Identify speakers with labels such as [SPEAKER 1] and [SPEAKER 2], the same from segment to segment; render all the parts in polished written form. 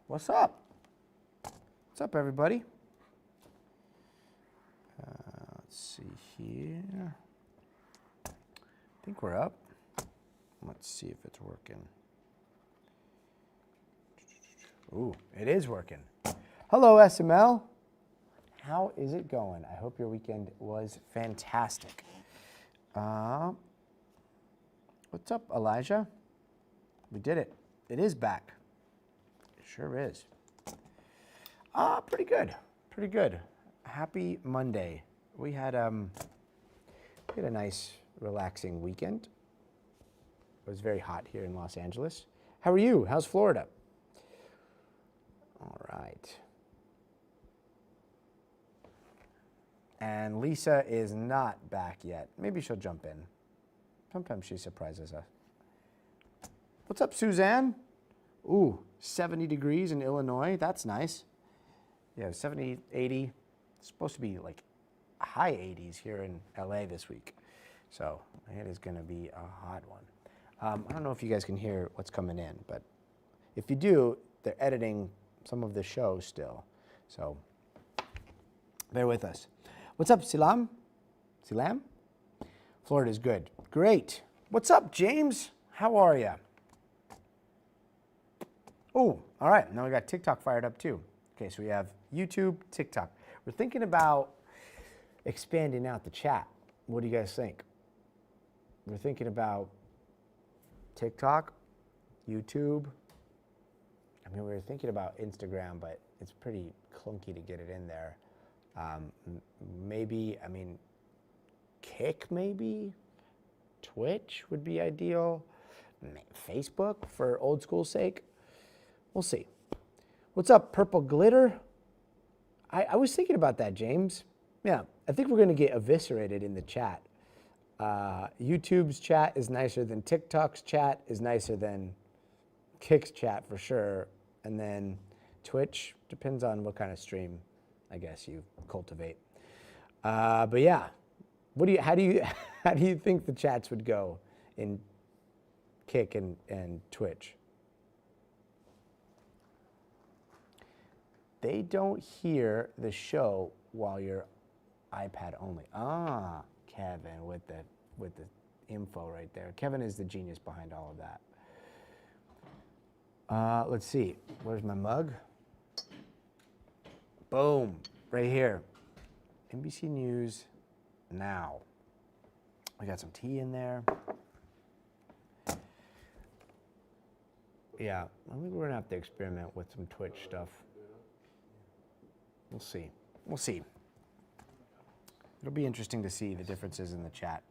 [SPEAKER 1] What's up? What's up, everybody? Let's see here. I think we're up. Let's see if it's working. Ooh, it is working. Hello, SML. How is it going? I hope your weekend was fantastic. What's up, Elijah? We did it. It is back. It sure is. Pretty good. Pretty good. Happy Monday. We had a nice, relaxing weekend. It was very hot here in Los Angeles. How are you? How's Florida? All right. And Lisa is not back yet. Maybe she'll jump in. Sometimes she surprises us. What's up, Suzanne? Ooh, 70 degrees in Illinois. That's nice. Yeah, 70, 80. It's supposed to be like high 80s here in LA this week. So it is going to be a hot one. I don't know if you guys can hear what's coming in, but if you do, they're editing some of the show still. So bear with us. What's up, Silam? Silam? Florida's good. Great. What's up, James? How are you? Oh, all right. Now we got TikTok fired up too. Okay, so we have YouTube, TikTok. We're thinking about expanding out the chat. What do you guys think? We're thinking about TikTok, YouTube. I mean, we were thinking about Instagram, but it's pretty clunky to get it in there. Maybe, I mean, Kick maybe? Twitch would be ideal. Facebook for old school's sake. We'll see. What's up, Purple Glitter? I was thinking about that, James. Yeah, I think we're going to get eviscerated in the chat. YouTube's chat is nicer than TikTok's chat, is nicer than Kick's chat for sure. And then Twitch, depends on what kind of stream, I guess, you cultivate. But yeah, how do you think the chats would go in Kick and Twitch? They don't hear the show while you're iPad only. Ah, Kevin with the info right there. Kevin is the genius behind all of that. Let's see. Where's my mug? Boom, right here. NBC News Now. We got some tea in there. Yeah, I think we're gonna have to experiment with some Twitch stuff. We'll see. We'll see. It'll be interesting to see the differences in the chat.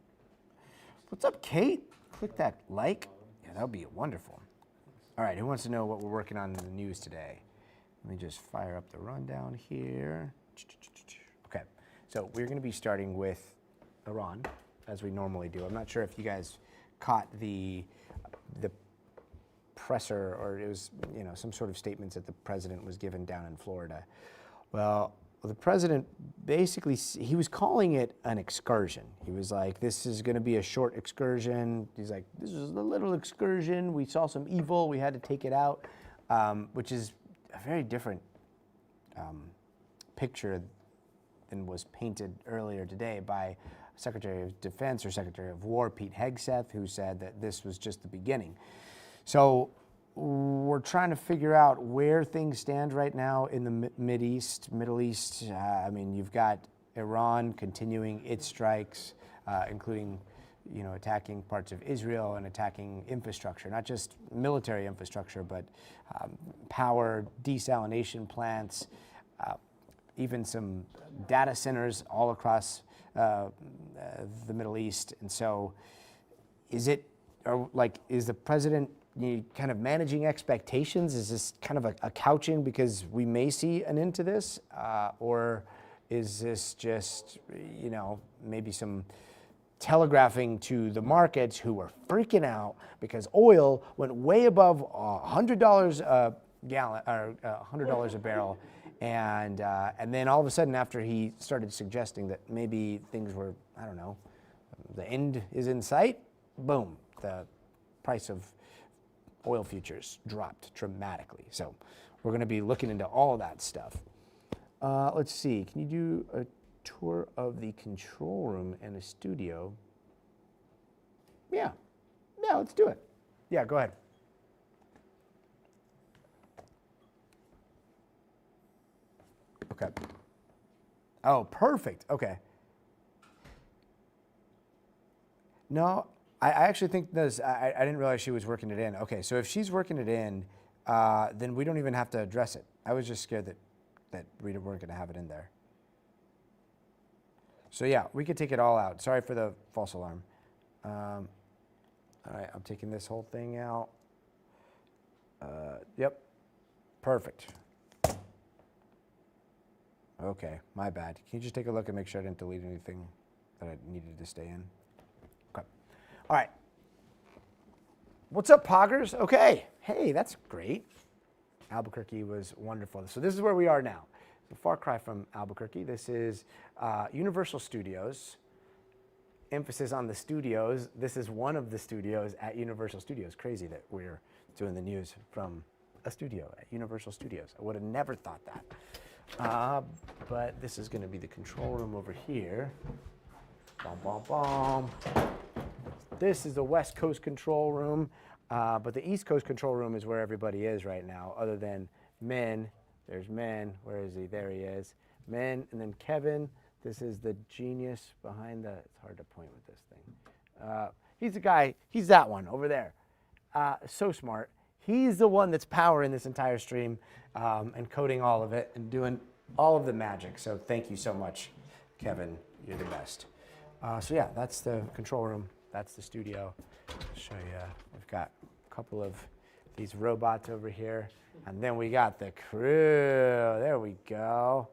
[SPEAKER 1] What's up, Kate? Click that like. Yeah, that would be wonderful. All right, who wants to know what we're working on in the news today? Let me just fire up the rundown here. Okay, so we're going to be starting with Iran, as we normally do. I'm not sure if you guys caught the presser, or it was, you know, some sort of statements that the president was given down in Florida. Well, the president basically, he was calling it an excursion. He was like, this is going to be a short excursion. He's like, this is a little excursion. We saw some evil. We had to take it out, which is a very different picture than was painted earlier today by Secretary of Defense or Secretary of War, Pete Hegseth, who said that this was just the beginning. So we're trying to figure out where things stand right now in the Middle East. I mean, you've got Iran continuing its strikes, including, you know, attacking parts of Israel and attacking infrastructure, not just military infrastructure, but power, desalination plants, even some data centers all across the Middle East. And so, is the president kind of managing expectations? Is this kind of a couching because we may see an end to this? Or is this just, you know, maybe some telegraphing to the markets who were freaking out because oil went way above $100 a gallon, or $100 a barrel. And then all of a sudden, after he started suggesting that maybe things were, I don't know, the end is in sight, boom, the price of oil futures dropped dramatically. So we're going to be looking into all that stuff. Let's see. Can you do a tour of the control room and the studio? Yeah. Yeah, let's do it. Yeah, go ahead. Okay. Oh, perfect. Okay. No, I actually think this, I didn't realize she was working it in. Okay, so if she's working it in, then we don't even have to address it. I was just scared that we weren't going to have it in there. So yeah, we could take it all out. Sorry for the false alarm. All right, I'm taking this whole thing out. Yep, perfect. Okay, my bad. Can you just take a look and make sure I didn't delete anything that I needed to stay in? Okay. All right. What's up, Poggers? Okay. Hey, that's great. Albuquerque was wonderful. So this is where we are now. A far cry from Albuquerque. This is Universal Studios. Emphasis on the studios. This is one of the studios at Universal Studios. Crazy that we're doing the news from a studio at Universal Studios. I would have never thought that. But this is going to be the control room over here. Bom, bom, bom. This is the West Coast control room, but the East Coast control room is where everybody is right now, other than Men. There's Men. Where is he? There he is. Men, and then Kevin. This is the genius behind the, it's hard to point with this thing. He's the guy, he's that one over there. So smart. He's the one that's powering this entire stream and coding all of it and doing all of the magic. So thank you so much, Kevin. You're the best. So yeah, that's the control room. That's the studio. I'll show you. We've got a couple of these robots over here. And then we got the crew. There we go.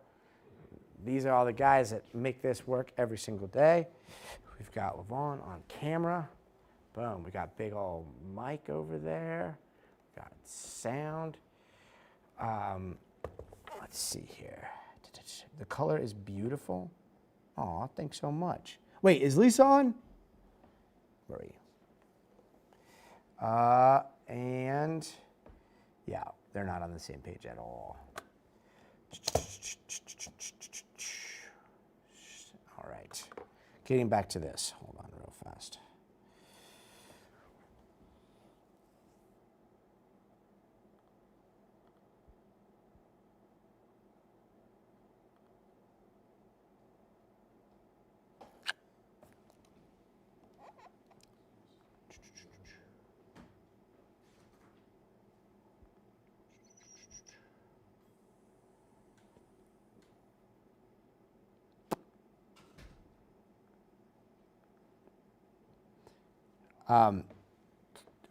[SPEAKER 1] These are all the guys that make this work every single day. We've got Levon on camera. Boom. We got big old Mike over there. Got sound. Let's see here. The color is beautiful. Aw, thanks so much. Wait, is Lisa on? Where are you? And yeah, they're not on the same page at all. All right. Getting back to this. Hold on real fast.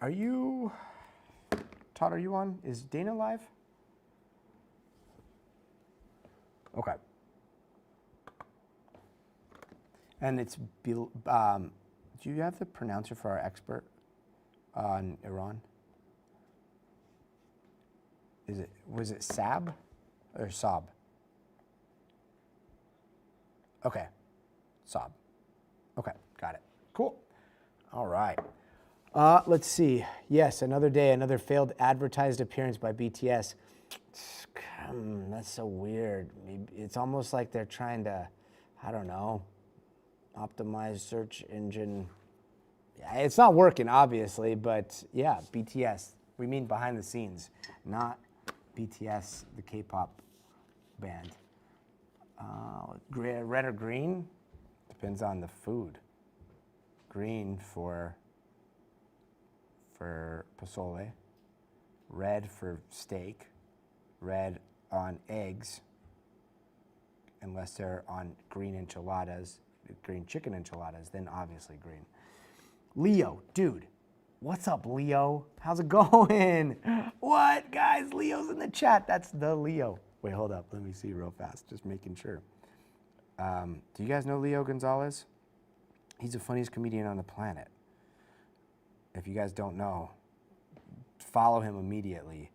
[SPEAKER 1] Are you, Todd, are you on? Is Dana live? Okay. And it's, do you have the pronouncer for our expert on Iran? Was it Sab or Saab? Okay, Saab. Okay, got it. Cool. All right. Let's see. Yes, another day, another failed advertised appearance by BTS. That's so weird. It's almost like they're trying to, I don't know, optimize search engine. Yeah, it's not working, obviously, but yeah, BTS. We mean behind the scenes, not BTS, the K-pop band. Red or green? Depends on the food. Green for pozole, red for steak, red on eggs, unless they're on green enchiladas, green chicken enchiladas, then obviously green. Leo, dude, what's up, Leo? How's it going? What, guys? Leo's in the chat. That's the Leo. Wait, hold up. Let me see real fast, just making sure. Do you guys know Leo Gonzalez? He's the funniest comedian on the planet. If you guys don't know, follow him immediately.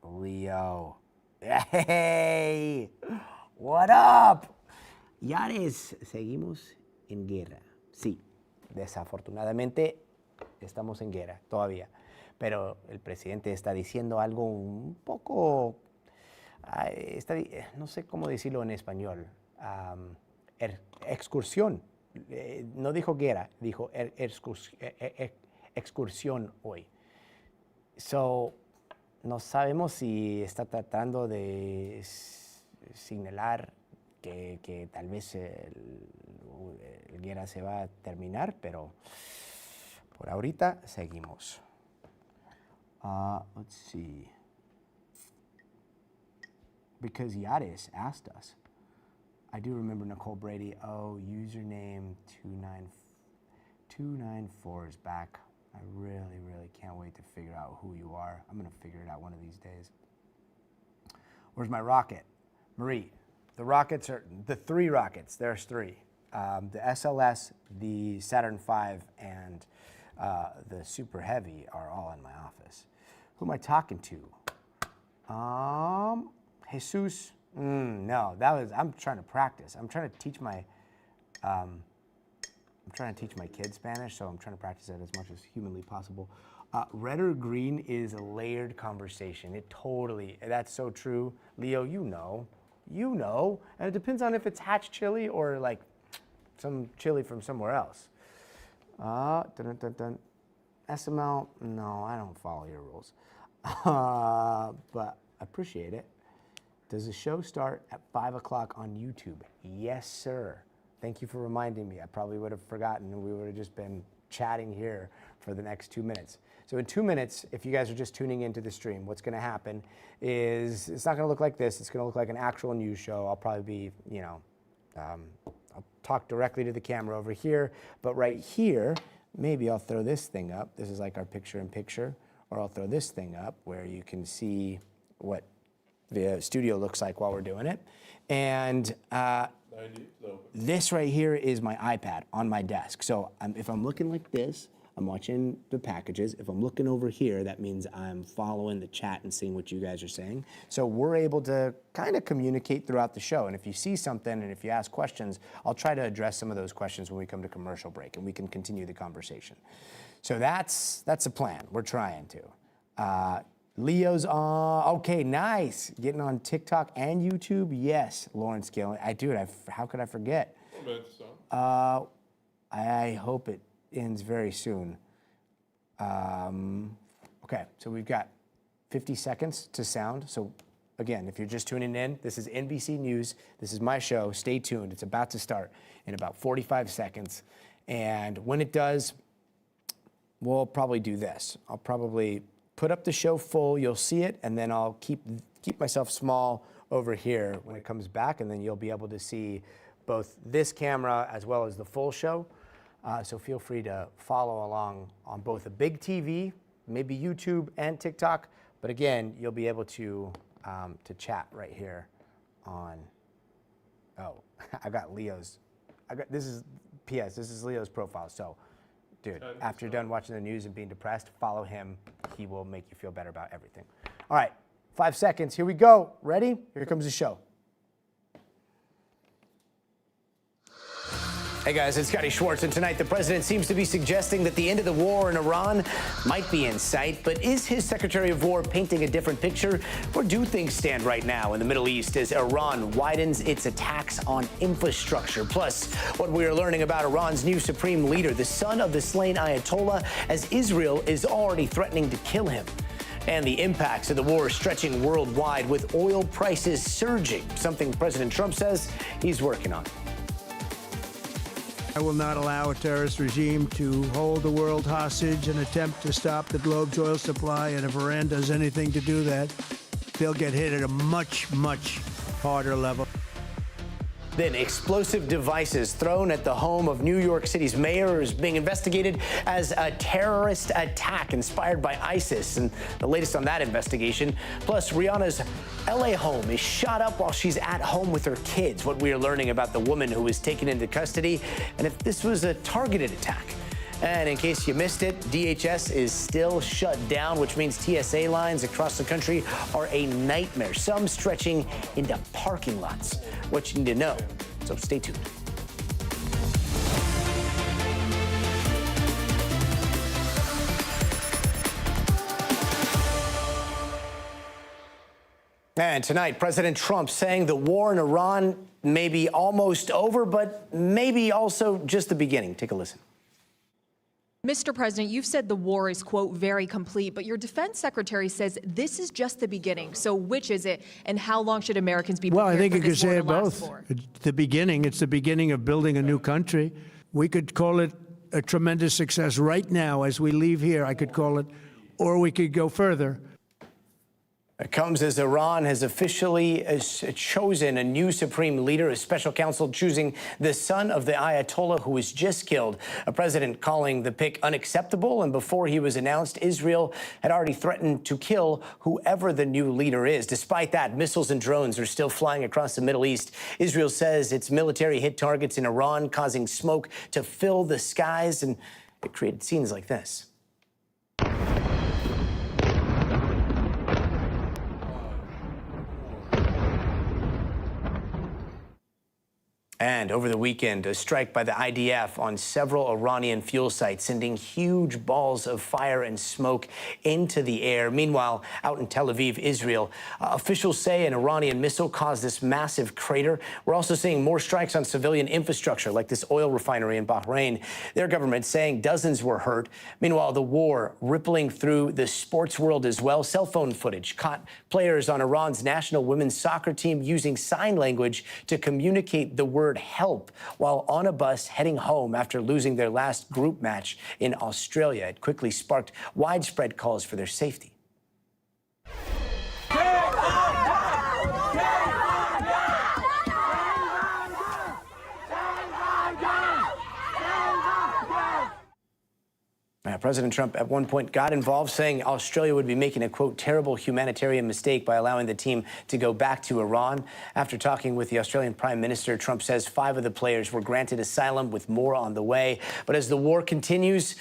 [SPEAKER 1] Leo. Hey! What up? Yares, seguimos en guerra. Sí, desafortunadamente estamos en guerra todavía. pero el presidente está diciendo algo un poco, no sé cómo decirlo en español, excursión. No dijo guerra, dijo excursión hoy. So, no sabemos si está tratando de señalar que tal vez el guerra se va a terminar, pero por ahorita seguimos. Let's see. Because Yadis asked us. I do remember Nicole Brady. Oh, username 294 is back. I really, really can't wait to figure out who you are. I'm going to figure it out one of these days. Where's my rocket? Marie, the rockets are, the 3 rockets, there's 3. The SLS, the Saturn V, and the Super Heavy are all in my office. Who am I talking to? Jesus. No, I'm trying to practice. I'm trying to teach my kids Spanish, so I'm trying to practice that as much as humanly possible. Red or green is a layered conversation. That's so true. Leo, you know. And it depends on if it's Hatch chili or like some chili from somewhere else. SML, no, I don't follow your rules. But I appreciate it. Does the show start at 5 o'clock on YouTube? Yes, sir. Thank you for reminding me. I probably would have forgotten and we would have just been chatting here for the next 2 minutes. So in 2 minutes, if you guys are just tuning into the stream, what's gonna happen is, it's not gonna look like this, it's gonna look like an actual news show. I'll probably be, I'll talk directly to the camera over here, but right here, maybe I'll throw this thing up. This is like our picture-in-picture, or I'll throw this thing up where you can see what the studio looks like while we're doing it. And this right here is my iPad on my desk. So if I'm looking like this, I'm watching the packages. If I'm looking over here, that means I'm following the chat and seeing what you guys are saying. So we're able to kind of communicate throughout the show. And if you see something and if you ask questions, I'll try to address some of those questions when we come to commercial break and we can continue the conversation. So that's the plan. We're trying to. Leo's on, okay, nice. Getting on TikTok and YouTube, yes. Lawrence Gill, how could I forget? I hope it ends very soon. Okay, so we've got 50 seconds to sound. So again, if you're just tuning in, this is NBC News. This is my show. Stay tuned. It's about to start in about 45 seconds. And when it does, we'll probably do this. I'll probably put up the show full, you'll see it, and then I'll keep myself small over here when it comes back, and then you'll be able to see both this camera as well as the full show. So feel free to follow along on both a big TV, maybe YouTube and TikTok, but again, you'll be able to chat right here on, I got Leo's, this is Leo's profile, so dude, after you're done watching the news and being depressed, follow him. He will make you feel better about everything. All right, 5 seconds. Here we go. Ready? Here comes the show. Hey guys, it's Scotty Schwartz, and tonight the president seems to be suggesting that the end of the war in Iran might be in sight, but is his Secretary of War painting a different picture? Where do things stand right now in the Middle East as Iran widens its attacks on infrastructure? Plus, what we are learning about Iran's new supreme leader, the son of the slain Ayatollah, as Israel is already threatening to kill him. And the impacts of the war stretching worldwide with oil prices surging, something President Trump says he's working on.
[SPEAKER 2] I will not allow a terrorist regime to hold the world hostage and attempt to stop the globe's oil supply. And if Iran does anything to do that, they'll get hit at a much, much harder level.
[SPEAKER 1] Then explosive devices thrown at the home of New York City's mayor is being investigated as a terrorist attack inspired by ISIS. And the latest on that investigation. Plus, Rihanna's LA home is shot up while she's at home with her kids. What we are learning about the woman who was taken into custody and if this was a targeted attack. And in case you missed it, DHS is still shut down, which means TSA lines across the country are a nightmare, some stretching into parking lots. What you need to know, so stay tuned. And tonight, President Trump saying the war in Iran may be almost over, but maybe also just the beginning. Take a listen.
[SPEAKER 3] Mr. President, you've said the war is, quote, very complete, but your defense secretary says this is just the beginning. So which is it, and how long should Americans be prepared
[SPEAKER 2] Well, I think
[SPEAKER 3] for
[SPEAKER 2] you could
[SPEAKER 3] this war
[SPEAKER 2] say
[SPEAKER 3] to
[SPEAKER 2] it
[SPEAKER 3] last
[SPEAKER 2] both.
[SPEAKER 3] for?
[SPEAKER 2] It's the beginning. It's the beginning of building a new country. We could call it a tremendous success right now as we leave here. I could call it, or we could go further.
[SPEAKER 1] It comes as Iran has officially chosen a new supreme leader, a special counsel choosing the son of the Ayatollah who was just killed. A president calling the pick unacceptable. And before he was announced, Israel had already threatened to kill whoever the new leader is. Despite that, missiles and drones are still flying across the Middle East. Israel says its military hit targets in Iran, causing smoke to fill the skies. And it created scenes like this. And over the weekend, a strike by the IDF on several Iranian fuel sites, sending huge balls of fire and smoke into the air. Meanwhile, out in Tel Aviv, Israel, officials say an Iranian missile caused this massive crater. We're also seeing more strikes on civilian infrastructure, like this oil refinery in Bahrain. Their government saying dozens were hurt. Meanwhile, the war rippling through the sports world as well. Cell phone footage caught players on Iran's national women's soccer team using sign language to communicate the word help while on a bus heading home after losing their last group match in Australia. It quickly sparked widespread calls for their safety. President Trump at one point got involved, saying Australia would be making a, quote, terrible humanitarian mistake by allowing the team to go back to Iran. After talking with the Australian Prime Minister, Trump says 5 of the players were granted asylum, with more on the way. But as the war continues,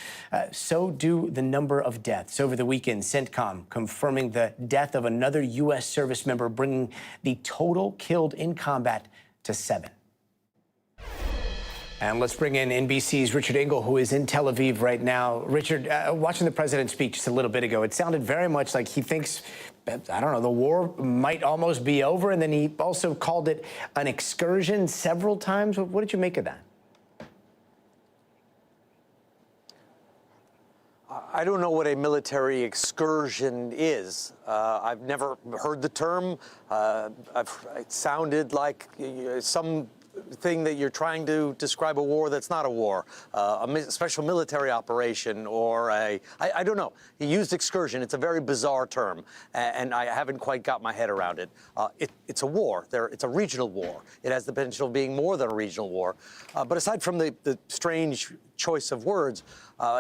[SPEAKER 1] so do the number of deaths. Over the weekend, CENTCOM confirming the death of another U.S. service member, bringing the total killed in combat to 7. And let's bring in NBC's Richard Engel, who is in Tel Aviv right now. Richard, watching the president speak just a little bit ago, it sounded very much like he thinks, I don't know, the war might almost be over. And then he also called it an excursion several times. What did you make of that?
[SPEAKER 4] I don't know what a military excursion is. I've never heard the term. It sounded like something that you're trying to describe a war that's not a war, a special military operation, or I don't know. He used excursion. It's a very bizarre term, and I haven't quite got my head around it. It's a war. It's a regional war. It has the potential of being more than a regional war. But aside from the strange choice of words,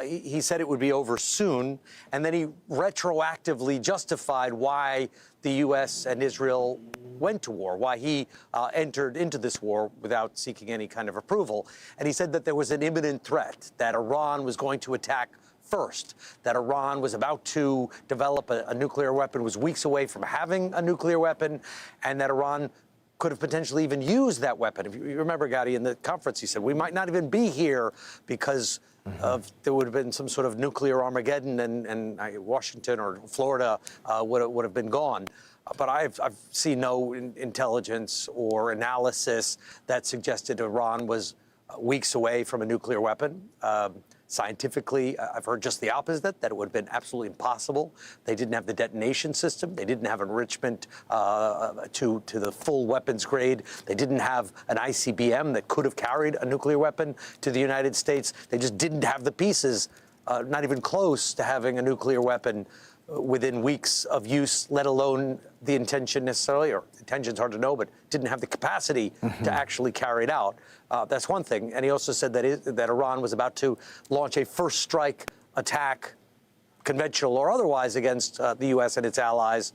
[SPEAKER 4] he said it would be over soon, and then he retroactively justified why the U.S. and Israel went to war, why he entered into this war without seeking any kind of approval. And he said that there was an imminent threat, that Iran was going to attack first, that Iran was about to develop a nuclear weapon, was weeks away from having a nuclear weapon, and that Iran could have potentially even used that weapon. If you remember, Gadi, in the conference, he said, we might not even be here because there would have been some sort of nuclear Armageddon, and Washington or Florida would have been gone. But I've seen no intelligence or analysis that suggested Iran was weeks away from a nuclear weapon. Scientifically, I've heard just the opposite, that it would have been absolutely impossible. They didn't have the detonation system. They didn't have enrichment to the full weapons grade. They didn't have an ICBM that could have carried a nuclear weapon to the United States. They just didn't have the pieces, not even close to having a nuclear weapon within weeks of use, let alone the intention necessarily, or intention's hard to know, but didn't have the capacity to actually carry it out. That's one thing. And he also said that Iran was about to launch a first strike attack, conventional or otherwise, against the U.S. and its allies.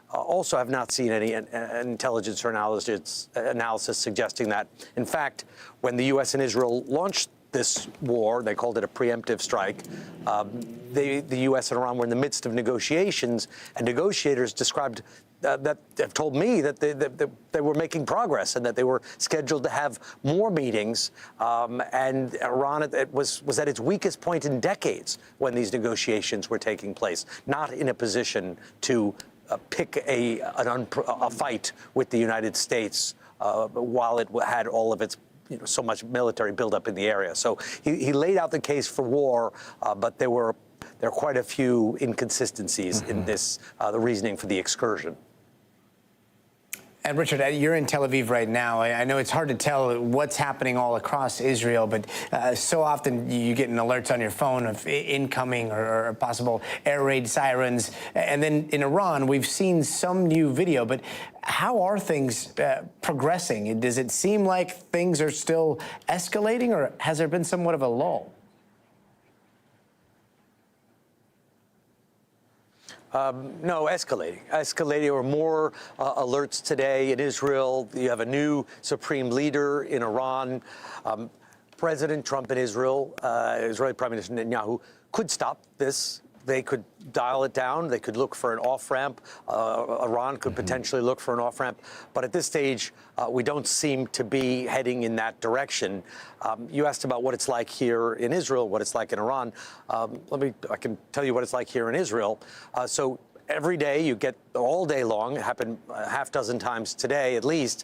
[SPEAKER 4] Also have not seen any intelligence or analysis suggesting that. In fact, when the U.S. and Israel launched this war, they called it a preemptive strike, the U.S. and Iran were in the midst of negotiations, and negotiators described that have told me that they were making progress and that they were scheduled to have more meetings. And Iran was at its weakest point in decades when these negotiations were taking place, not in a position to pick a fight with the United States while it had all of its so much military buildup in the area. So he laid out the case for war, but there are quite a few inconsistencies in this, the reasoning for the excursion.
[SPEAKER 1] And Richard, you're in Tel Aviv right now. I know it's hard to tell what's happening all across Israel, but so often you get alerts on your phone of incoming or possible air raid sirens. And then in Iran, we've seen some new video, but how are things progressing? Does it seem like things are still escalating, or has there been somewhat of a lull?
[SPEAKER 4] No, escalating. There were more alerts today in Israel. You have a new supreme leader in Iran. President Trump in Israel, Israeli Prime Minister Netanyahu, could stop this. They could dial it down. They could look for an off-ramp. Iran could potentially look for an off-ramp. But at this stage, we don't seem to be heading in that direction. You asked about what it's like here in Israel, what it's like in Iran. I can tell you what it's like here in Israel. So every day you get, all day long, it happened a half dozen times today at least,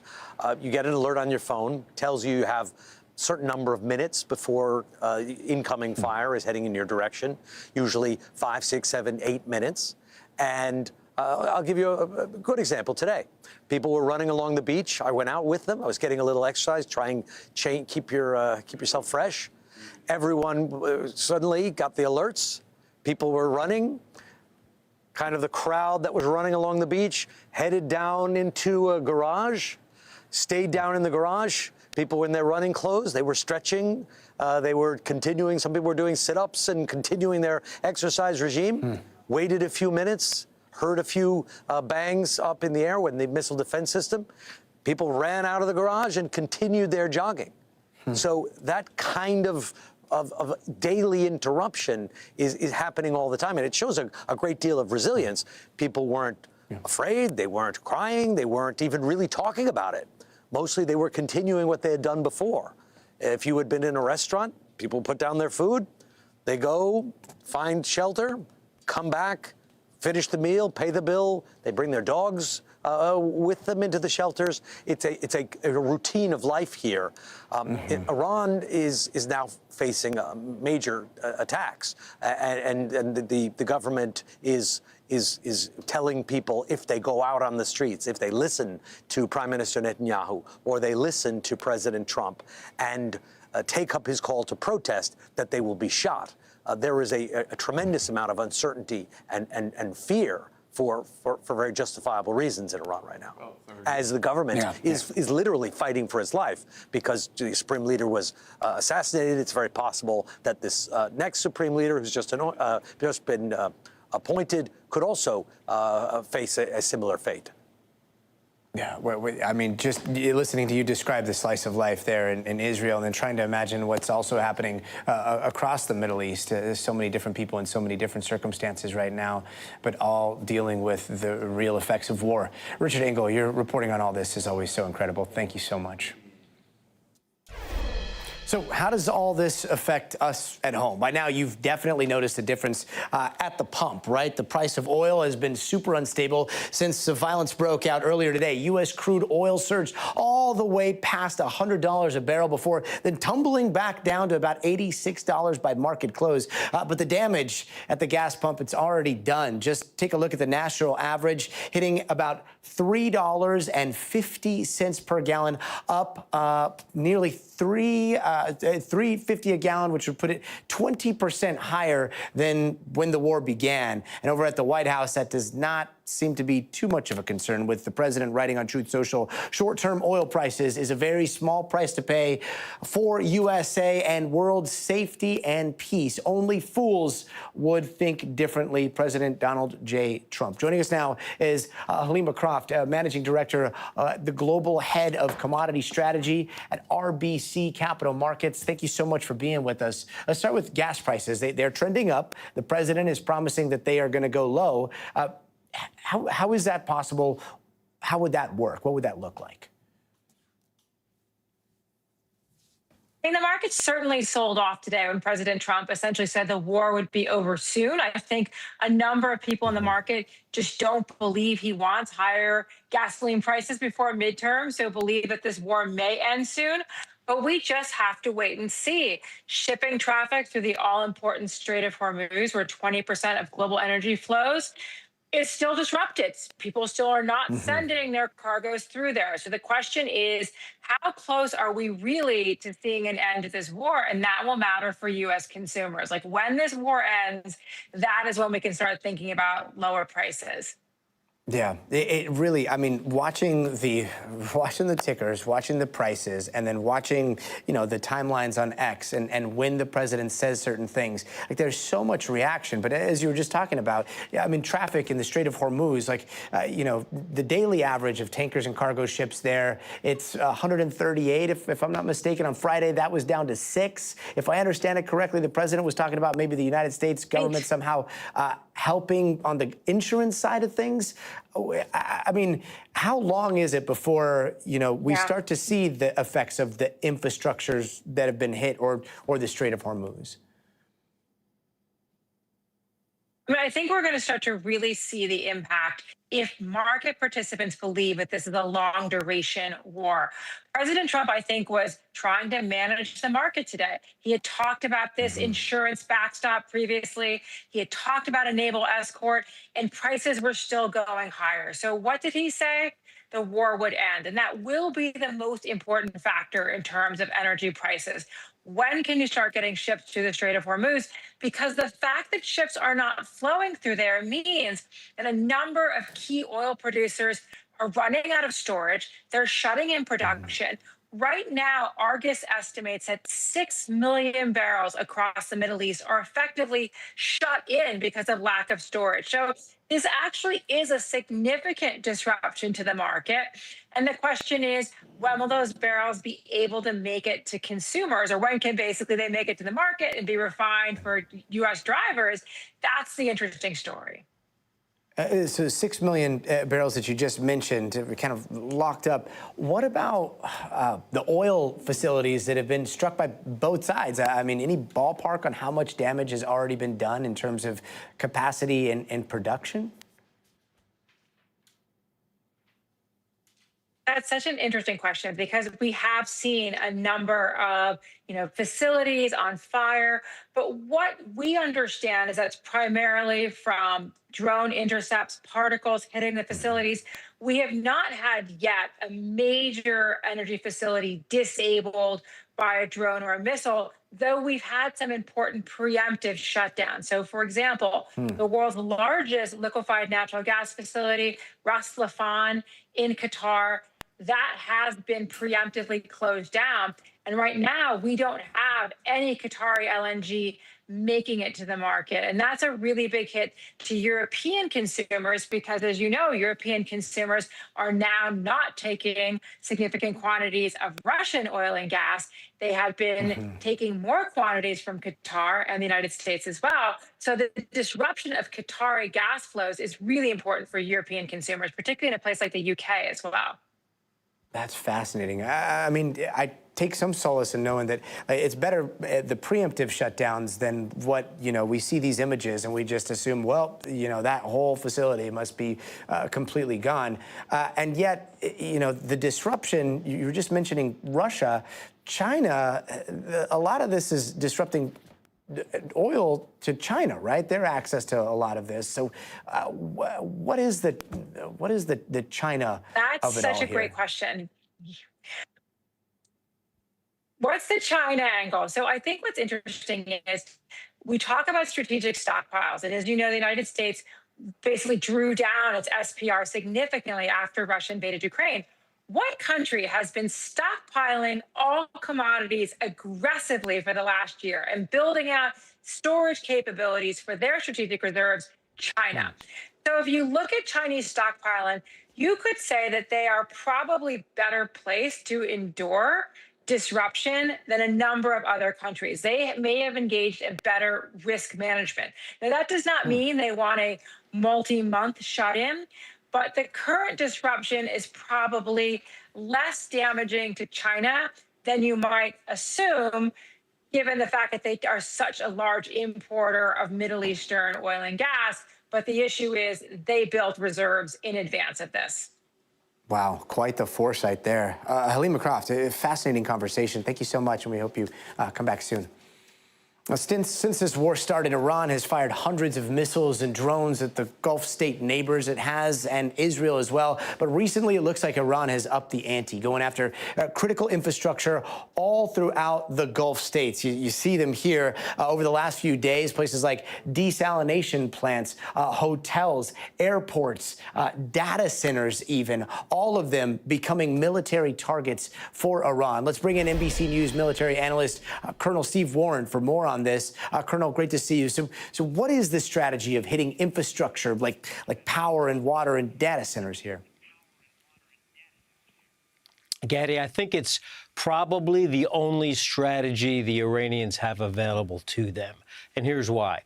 [SPEAKER 4] you get an alert on your phone, tells you have certain number of minutes before incoming fire is heading in your direction, usually 5, 6, 7, 8 minutes. And I'll give you a good example today. People were running along the beach. I went out with them. I was getting a little exercise, trying to keep yourself fresh. Everyone suddenly got the alerts. People were running. Kind of the crowd that was running along the beach headed down into a garage, stayed down in the garage. People, when they're running clothes, they were stretching. They were continuing. Some people were doing sit-ups and continuing their exercise regime. Waited a few minutes, heard a few bangs up in the air when the missile defense system. People ran out of the garage and continued their jogging. So that kind of daily interruption is happening all the time. And it shows a great deal of resilience. People weren't afraid. They weren't crying. They weren't even really talking about it. Mostly they were continuing what they had done before. If you had been in a restaurant, people put down their food, they go, find shelter, come back, finish the meal, pay the bill, they bring their dogs with them into the shelters. It's a routine of life here. Iran is now facing major attacks, and the government is telling people, if they go out on the streets, if they listen to Prime Minister Netanyahu or they listen to President Trump and take up his call to protest, that they will be shot. There is a tremendous amount of uncertainty and fear for very justifiable reasons in Iran right now, as the government is literally fighting for his life because the supreme leader was assassinated. It's very possible that this next supreme leader, who's just been appointed, could also face a similar fate.
[SPEAKER 1] Yeah, I mean, just listening to you describe the slice of life there in Israel and then trying to imagine what's also happening across the Middle East. There's so many different people in so many different circumstances right now, but all dealing with the real effects of war. Richard Engel, your reporting on all this is always so incredible. Thank you so much. So how does all this affect us at home? By now, you've definitely noticed a difference at the pump, right? The price of oil has been super unstable since the violence broke out earlier today. U.S. crude oil surged all the way past $100 a barrel before then tumbling back down to about $86 by market close. But the damage at the gas pump, it's already done. Just take a look at the national average, hitting about $3.50 per gallon, up nearly $3.50 a gallon, which would put it 20% higher than when the war began. And over at the White House, that does not seem to be too much of a concern, with the president writing on Truth Social, short-term oil prices is a very small price to pay for USA and world safety and peace. Only fools would think differently. President Donald J. Trump. Joining us now is Halima Croft, Managing Director, the Global Head of Commodity Strategy at RBC Capital Markets. Thank you so much for being with us. Let's start with gas prices. They're trending up. The president is promising that they are going to go low. How is that possible? How would that work? What would that look like?
[SPEAKER 5] The market certainly sold off today when President Trump essentially said the war would be over soon. I think a number of people in the market just don't believe he wants higher gasoline prices before midterm, so believe that this war may end soon. But we just have to wait and see. Shipping traffic through the all important Strait of Hormuz, where 20% of global energy flows, is still disrupted. People still are not sending their cargoes through there. So the question is, how close are we really to seeing an end to this war? And that will matter for US consumers. Like when this war ends, that is when we can start thinking about lower prices.
[SPEAKER 1] Yeah, it really, I mean, watching the tickers, watching the prices, and then watching, the timelines on X and when the president says certain things, like there's so much reaction. But as you were just talking about, yeah, I mean, traffic in the Strait of Hormuz, like, the daily average of tankers and cargo ships there, it's 138, if I'm not mistaken. On Friday, that was down to 6. If I understand it correctly, the president was talking about maybe the United States government somehow helping on the insurance side of things. I mean, how long is it before, we start to see the effects of the infrastructures that have been hit or the Strait of Hormuz?
[SPEAKER 5] I think we're going to start to really see the impact if market participants believe that this is a long duration war. President Trump, I think, was trying to manage the market today. He had talked about this insurance backstop previously. He had talked about a naval escort, and prices were still going higher. So what did he say? The war would end. And that will be the most important factor in terms of energy prices. When can you start getting ships through the Strait of Hormuz? Because the fact that ships are not flowing through there means that a number of key oil producers are running out of storage. They're shutting in production. Right now, Argus estimates that 6 million barrels across the Middle East are effectively shut in because of lack of storage. So this actually is a significant disruption to the market. And the question is, when will those barrels be able to make it to consumers, or when can basically they make it to the market and be refined for US drivers? That's the interesting story.
[SPEAKER 1] So 6 million barrels that you just mentioned, kind of locked up. What about the oil facilities that have been struck by both sides? I mean, any ballpark on how much damage has already been done in terms of capacity and production?
[SPEAKER 5] That's such an interesting question because we have seen a number of, facilities on fire. But what we understand is that's primarily from drone intercepts, particles hitting the facilities. We have not had yet a major energy facility disabled by a drone or a missile, though we've had some important preemptive shutdowns. So, for example, the world's largest liquefied natural gas facility, Ras Laffan in Qatar, that has been preemptively closed down. And right now, we don't have any Qatari LNG making it to the market. And that's a really big hit to European consumers because, as you know, European consumers are now not taking significant quantities of Russian oil and gas. They have been taking more quantities from Qatar and the United States as well. So the disruption of Qatari gas flows is really important for European consumers, particularly in a place like the UK as well.
[SPEAKER 1] That's fascinating. I mean, I take some solace in knowing that it's better the preemptive shutdowns than what, we see these images and we just assume, well, that whole facility must be completely gone. And yet, the disruption, you were just mentioning Russia, China, a lot of this is disrupting oil to China, right? Their access to a lot of this. So, what is the China
[SPEAKER 5] That's
[SPEAKER 1] of it
[SPEAKER 5] such
[SPEAKER 1] all
[SPEAKER 5] a great
[SPEAKER 1] here?
[SPEAKER 5] question. What's the China angle? So I think what's interesting is we talk about strategic stockpiles. And as you know, the United States basically drew down its SPR significantly after Russia invaded Ukraine. What country has been stockpiling all commodities aggressively for the last year and building out storage capabilities for their strategic reserves? China. So if you look at Chinese stockpiling, you could say that they are probably better placed to endure disruption than a number of other countries. They may have engaged in better risk management. Now, that does not mean they want a multi-month shut-in, but the current disruption is probably less damaging to China than you might assume, given the fact that they are such a large importer of Middle Eastern oil and gas. But the issue is they built reserves in advance of this.
[SPEAKER 1] Wow, quite the foresight there. Halima Croft, a fascinating conversation. Thank you so much, and we hope you come back soon. Now, since this war started, Iran has fired hundreds of missiles and drones at the Gulf state neighbors it has, and Israel as well. But recently, it looks like Iran has upped the ante, going after critical infrastructure all throughout the Gulf states. You see them here over the last few days, places like desalination plants, hotels, airports, data centers even, all of them becoming military targets for Iran. Let's bring in NBC News military analyst Colonel Steve Warren for more on this. Colonel, great to see you. So what is the strategy of hitting infrastructure like power and water and data centers here?
[SPEAKER 6] Gaddy, I think it's probably the only strategy the Iranians have available to them. And here's why.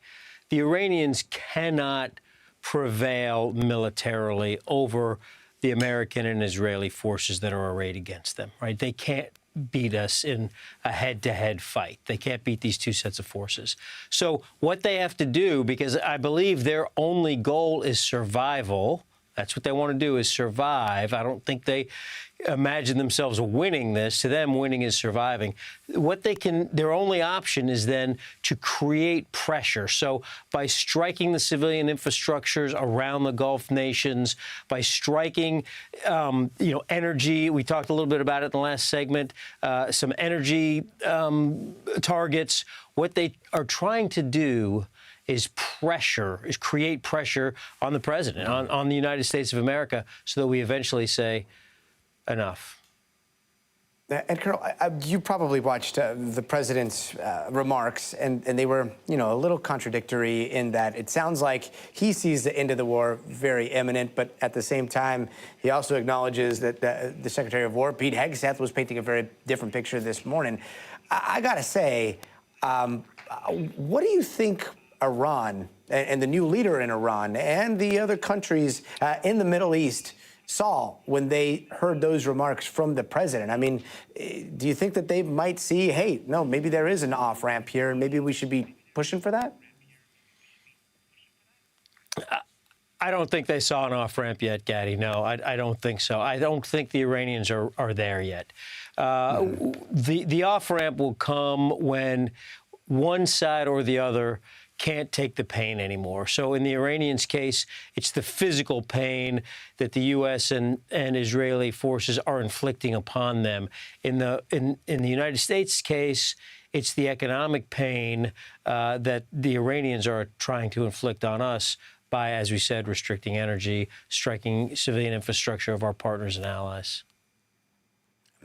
[SPEAKER 6] The Iranians cannot prevail militarily over the American and Israeli forces that are arrayed against them, right? They can't beat us in a head-to-head fight. They can't beat these two sets of forces. So what they have to do, because I believe their only goal is survival, that's what they want to do, is survive. I don't think they imagine themselves winning this. To them, winning is surviving. Their only option is then to create pressure. So by striking the civilian infrastructures around the Gulf nations, by striking, energy, we talked a little bit about it in the last segment, some energy targets. What they are trying to do is create pressure on the president, on the United States of America, so that we eventually say, enough.
[SPEAKER 1] And Colonel, you probably watched the president's remarks, and they were, a little contradictory in that it sounds like he sees the end of the war very imminent, but at the same time, he also acknowledges that the Secretary of War, Pete Hegseth, was painting a very different picture this morning. I gotta say, what do you think Iran and the new leader in Iran and the other countries in the Middle East saw when they heard those remarks from the president? I mean, do you think that they might see, hey, no, maybe there is an off-ramp here and maybe we should be pushing for that?
[SPEAKER 6] I don't think they saw an off-ramp yet, Gaddy. No, I don't think so. I don't think the Iranians are there yet. The off-ramp will come when one side or the other can't take the pain anymore. So in the Iranians' case, it's the physical pain that the U.S. and Israeli forces are inflicting upon them. In the United States' case, it's the economic pain that the Iranians are trying to inflict on us by, as we said, restricting energy, striking civilian infrastructure of our partners and allies.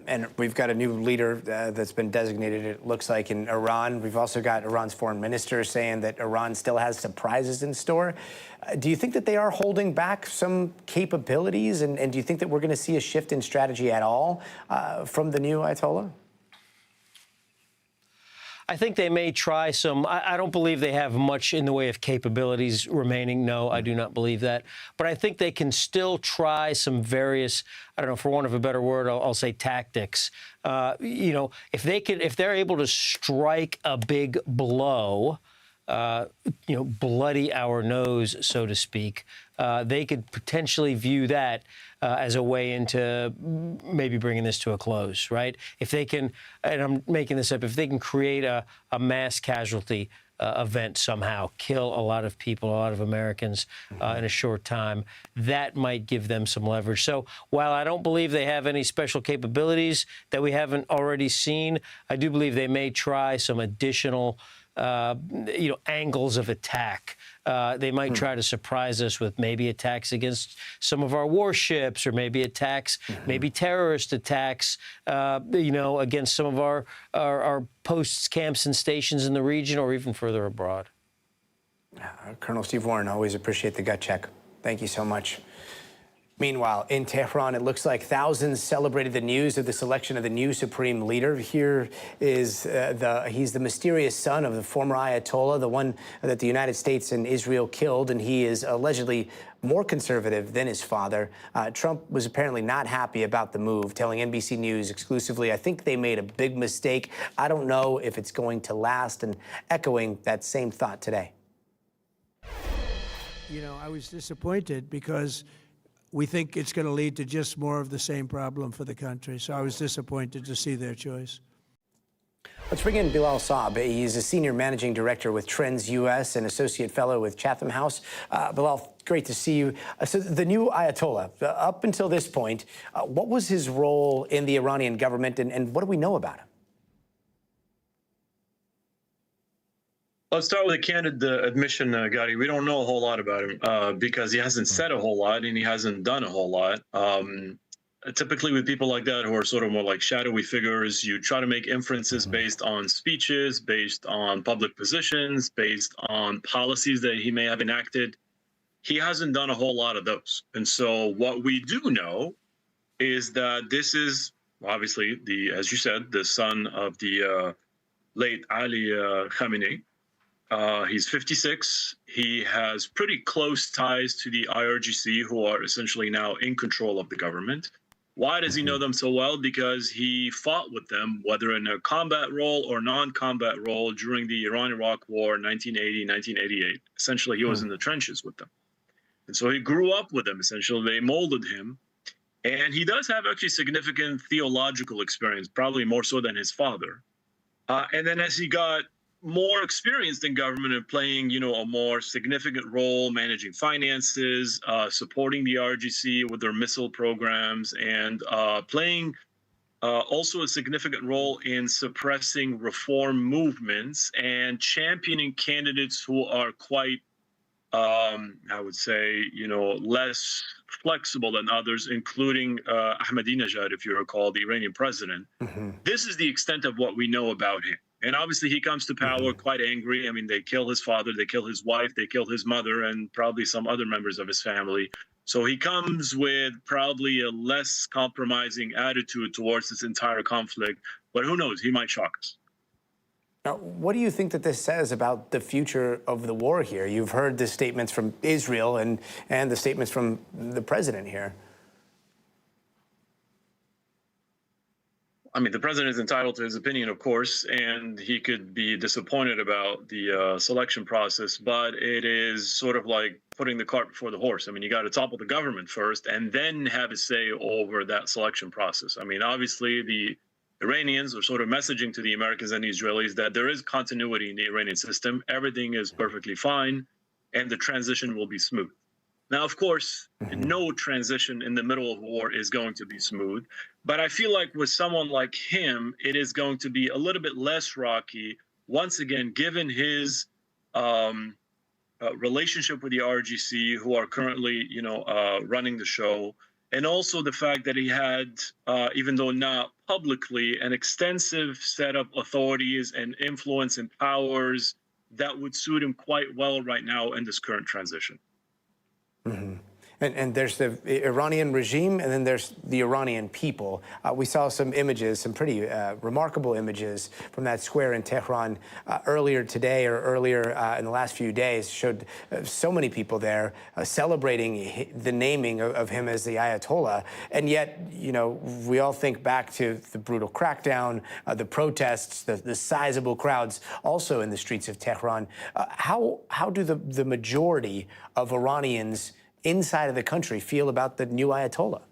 [SPEAKER 1] And we've got a new leader that's been designated, it looks like, in Iran. We've also got Iran's foreign minister saying that Iran still has surprises in store. Do you think that they are holding back some capabilities? And do you think that we're going to see a shift in strategy at all from the new Ayatollah?
[SPEAKER 6] I think they may try some. I don't believe they have much in the way of capabilities remaining. No, I do not believe that. But I think they can still try some various, I don't know, for want of a better word, I'll say tactics. If they're able to strike a big blow, bloody our nose, so to speak, they could potentially view that as a way into maybe bringing this to a close, right? If they can, and I'm making this up, if they can create a mass casualty event somehow, kill a lot of people, a lot of Americans in a short time, that might give them some leverage. So while I don't believe they have any special capabilities that we haven't already seen, I do believe they may try some additional angles of attack. They might try to surprise us with maybe attacks against some of our warships, or maybe attacks, maybe terrorist attacks, against some of our posts, camps, and stations in the region, or even further abroad.
[SPEAKER 1] Colonel Steve Warren, always appreciate the gut check. Thank you so much. Meanwhile, in Tehran, it looks like thousands celebrated the news of the selection of the new supreme leader. Here is he's the mysterious son of the former Ayatollah, the one that the United States and Israel killed, and he is allegedly more conservative than his father. Trump was apparently not happy about the move, telling NBC News exclusively, "I think they made a big mistake. I don't know if it's going to last," and echoing that same thought today.
[SPEAKER 2] You know, I was disappointed because we think it's going to lead to just more of the same problem for the country. So I was disappointed to see their choice.
[SPEAKER 1] Let's bring in Bilal Saab. He's a senior managing director with Trends US and associate fellow with Chatham House. Bilal, great to see you. So the new Ayatollah, up until this point, what was his role in the Iranian government, and what do we know about him?
[SPEAKER 7] Let's start with a candid admission, Gadi. We don't know a whole lot about him because he hasn't said a whole lot and he hasn't done a whole lot. Typically with people like that who are sort of more like shadowy figures, you try to make inferences based on speeches, based on public positions, based on policies that he may have enacted. He hasn't done a whole lot of those. And so what we do know is that this is obviously, as you said, the son of the late Ali Khamenei. He's 56. He has pretty close ties to the IRGC, who are essentially now in control of the government. Why does he know them so well? Because he fought with them, whether in a combat role or non-combat role, during the Iran-Iraq War, 1980, 1988. Essentially, he was in the trenches with them. And so he grew up with them, essentially. They molded him. And he does have actually significant theological experience, probably more so than his father. And then as he got more experienced in government and playing, you know, a more significant role managing finances, supporting the RGC with their missile programs, and playing also a significant role in suppressing reform movements and championing candidates who are quite, I would say, you know, less flexible than others, including Ahmadinejad, if you recall, the Iranian president. This is the extent of what we know about him. And obviously he comes to power quite angry. I mean, they kill his father, they kill his wife, they kill his mother, and probably some other members of his family. So he comes with probably a less compromising attitude towards this entire conflict. But who knows, he might shock us.
[SPEAKER 1] Now, what do you think that this says about the future of the war here? You've heard the statements from Israel and the statements from the president here.
[SPEAKER 7] I mean, the president is entitled to his opinion, of course, and he could be disappointed about the selection process, but it is sort of like putting the cart before the horse. I mean, you got to topple the government first and then have a say over that selection process. I mean, obviously, the Iranians are sort of messaging to the Americans and the Israelis that there is continuity in the Iranian system. Everything is perfectly fine, and the transition will be smooth. Now, of course, no transition in the middle of war is going to be smooth. But I feel like with someone like him, it is going to be a little bit less rocky, once again, given his relationship with the RGC, who are currently, you know, running the show, and also the fact that he had, even though not publicly, an extensive set of authorities and influence and powers that would suit him quite well right now in this current transition.
[SPEAKER 1] And there's the Iranian regime, and then there's the Iranian people. We saw some images, some pretty remarkable images from that square in Tehran earlier today, or earlier in the last few days, showed so many people there celebrating the naming of him as the Ayatollah. And yet, you know, we all think back to the brutal crackdown, the protests, the sizable crowds also in the streets of Tehran. How do the majority of Iranians inside of the country feel about the new Ayatollah?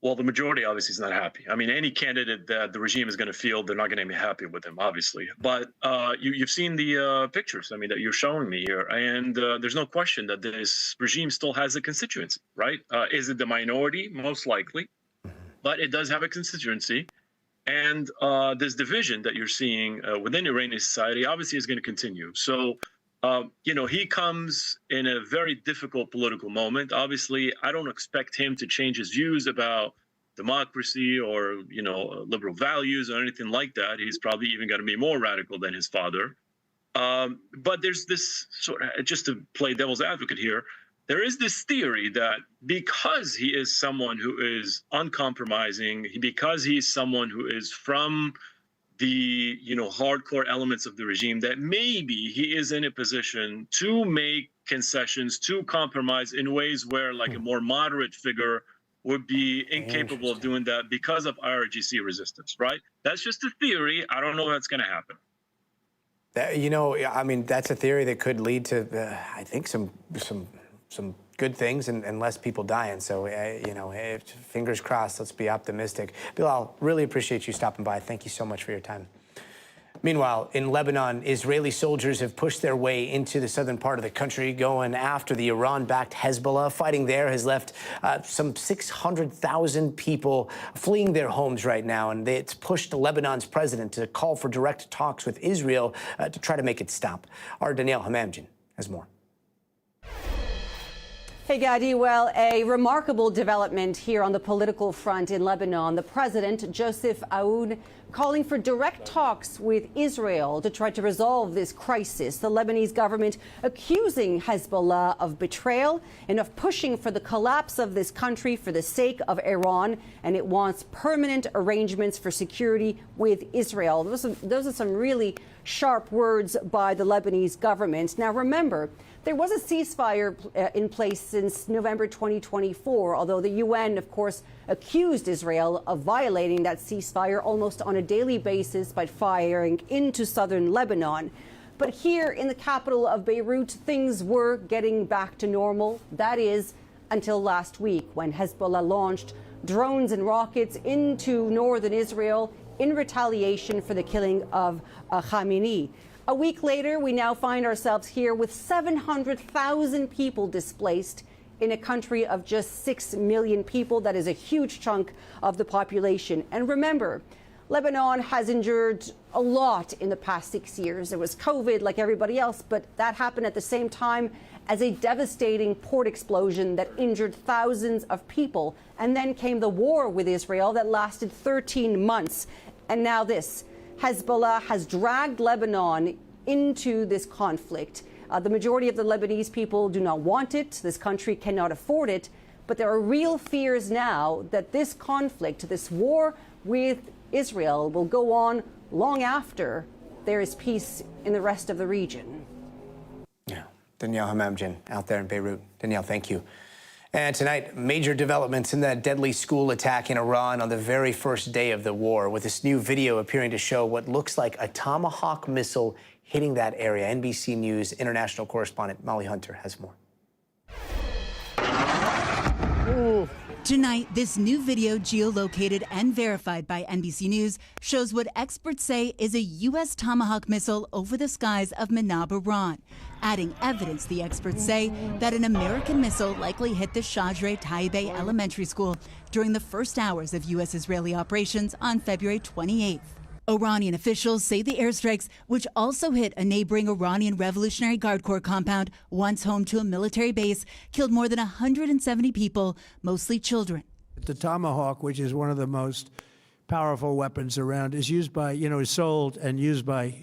[SPEAKER 7] Well, the majority obviously is not happy. I mean, any candidate that the regime is going to feel, they're not going to be happy with him, obviously. But you've seen the pictures, I mean, that you're showing me here. And there's no question that this regime still has a constituency, right? Is it the minority? Most likely. But it does have a constituency. And this division that you're seeing within Iranian society obviously is going to continue. So, you know, he comes in a very difficult political moment. Obviously, I don't expect him to change his views about democracy or, you know, liberal values or anything like that. He's probably even going to be more radical than his father. But there's this sort of, just to play devil's advocate here, there is this theory that because he is someone who is uncompromising, because he's someone who is from the hardcore elements of the regime, that maybe he is in a position to make concessions, to compromise in ways where like a more moderate figure would be incapable of doing that because of IRGC resistance, right? That's just a theory. I don't know if that's going to happen.
[SPEAKER 1] I mean, that's a theory that could lead to, I think, some good things and less people dying. So, fingers crossed, let's be optimistic. Bilal, really appreciate you stopping by. Thank you so much for your time. Meanwhile, in Lebanon, Israeli soldiers have pushed their way into the southern part of the country, going after the Iran-backed Hezbollah. Fighting there has left some 600,000 people fleeing their homes right now, and it's pushed Lebanon's president to call for direct talks with Israel to try to make it stop. Our Danielle Hamamdin has more.
[SPEAKER 8] Hey, Gadi. Well, a remarkable development here on the political front in Lebanon. The president, Joseph Aoun, calling for direct talks with Israel to try to resolve this crisis. The Lebanese government accusing Hezbollah of betrayal and of pushing for the collapse of this country for the sake of Iran, and it wants permanent arrangements for security with Israel. Those are some really sharp words by the Lebanese government. Now, remember, there was a ceasefire in place since November 2024, although the UN, of course, accused Israel of violating that ceasefire almost on a daily basis by firing into southern Lebanon. But here in the capital of Beirut, things were getting back to normal. That is, until last week, when Hezbollah launched drones and rockets into northern Israel in retaliation for the killing of Khamenei. A week later, we now find ourselves here with 700,000 people displaced in a country of just 6 million people. That is a huge chunk of the population. And remember, Lebanon has endured a lot in the past 6 years. There was COVID like everybody else, but that happened at the same time as a devastating port explosion that injured thousands of people. And then came the war with Israel that lasted 13 months. And now this. Hezbollah has dragged Lebanon into this conflict. The majority of the Lebanese people do not want it. This country cannot afford it. But there are real fears now that this conflict, this war with Israel, will go on long after there is peace in the rest of the region.
[SPEAKER 1] Yeah, Danielle Hamamdin out there in Beirut. Danielle, thank you. And tonight, major developments in that deadly school attack in Iran on the very first day of the war, with this new video appearing to show what looks like a Tomahawk missile hitting that area. NBC News international correspondent Molly Hunter has more.
[SPEAKER 9] Tonight, this new video, geolocated and verified by NBC News, shows what experts say is a U.S. Tomahawk missile over the skies of Manab, Iran, adding evidence, the experts say, that an American missile likely hit the Shadre Taibeh Elementary School during the first hours of U.S.-Israeli operations on February 28th. Iranian officials say the airstrikes, which also hit a neighboring Iranian Revolutionary Guard Corps compound, once home to a military base, killed more than 170 people, mostly children.
[SPEAKER 2] The Tomahawk, which is one of the most powerful weapons around, is used by, is sold and used by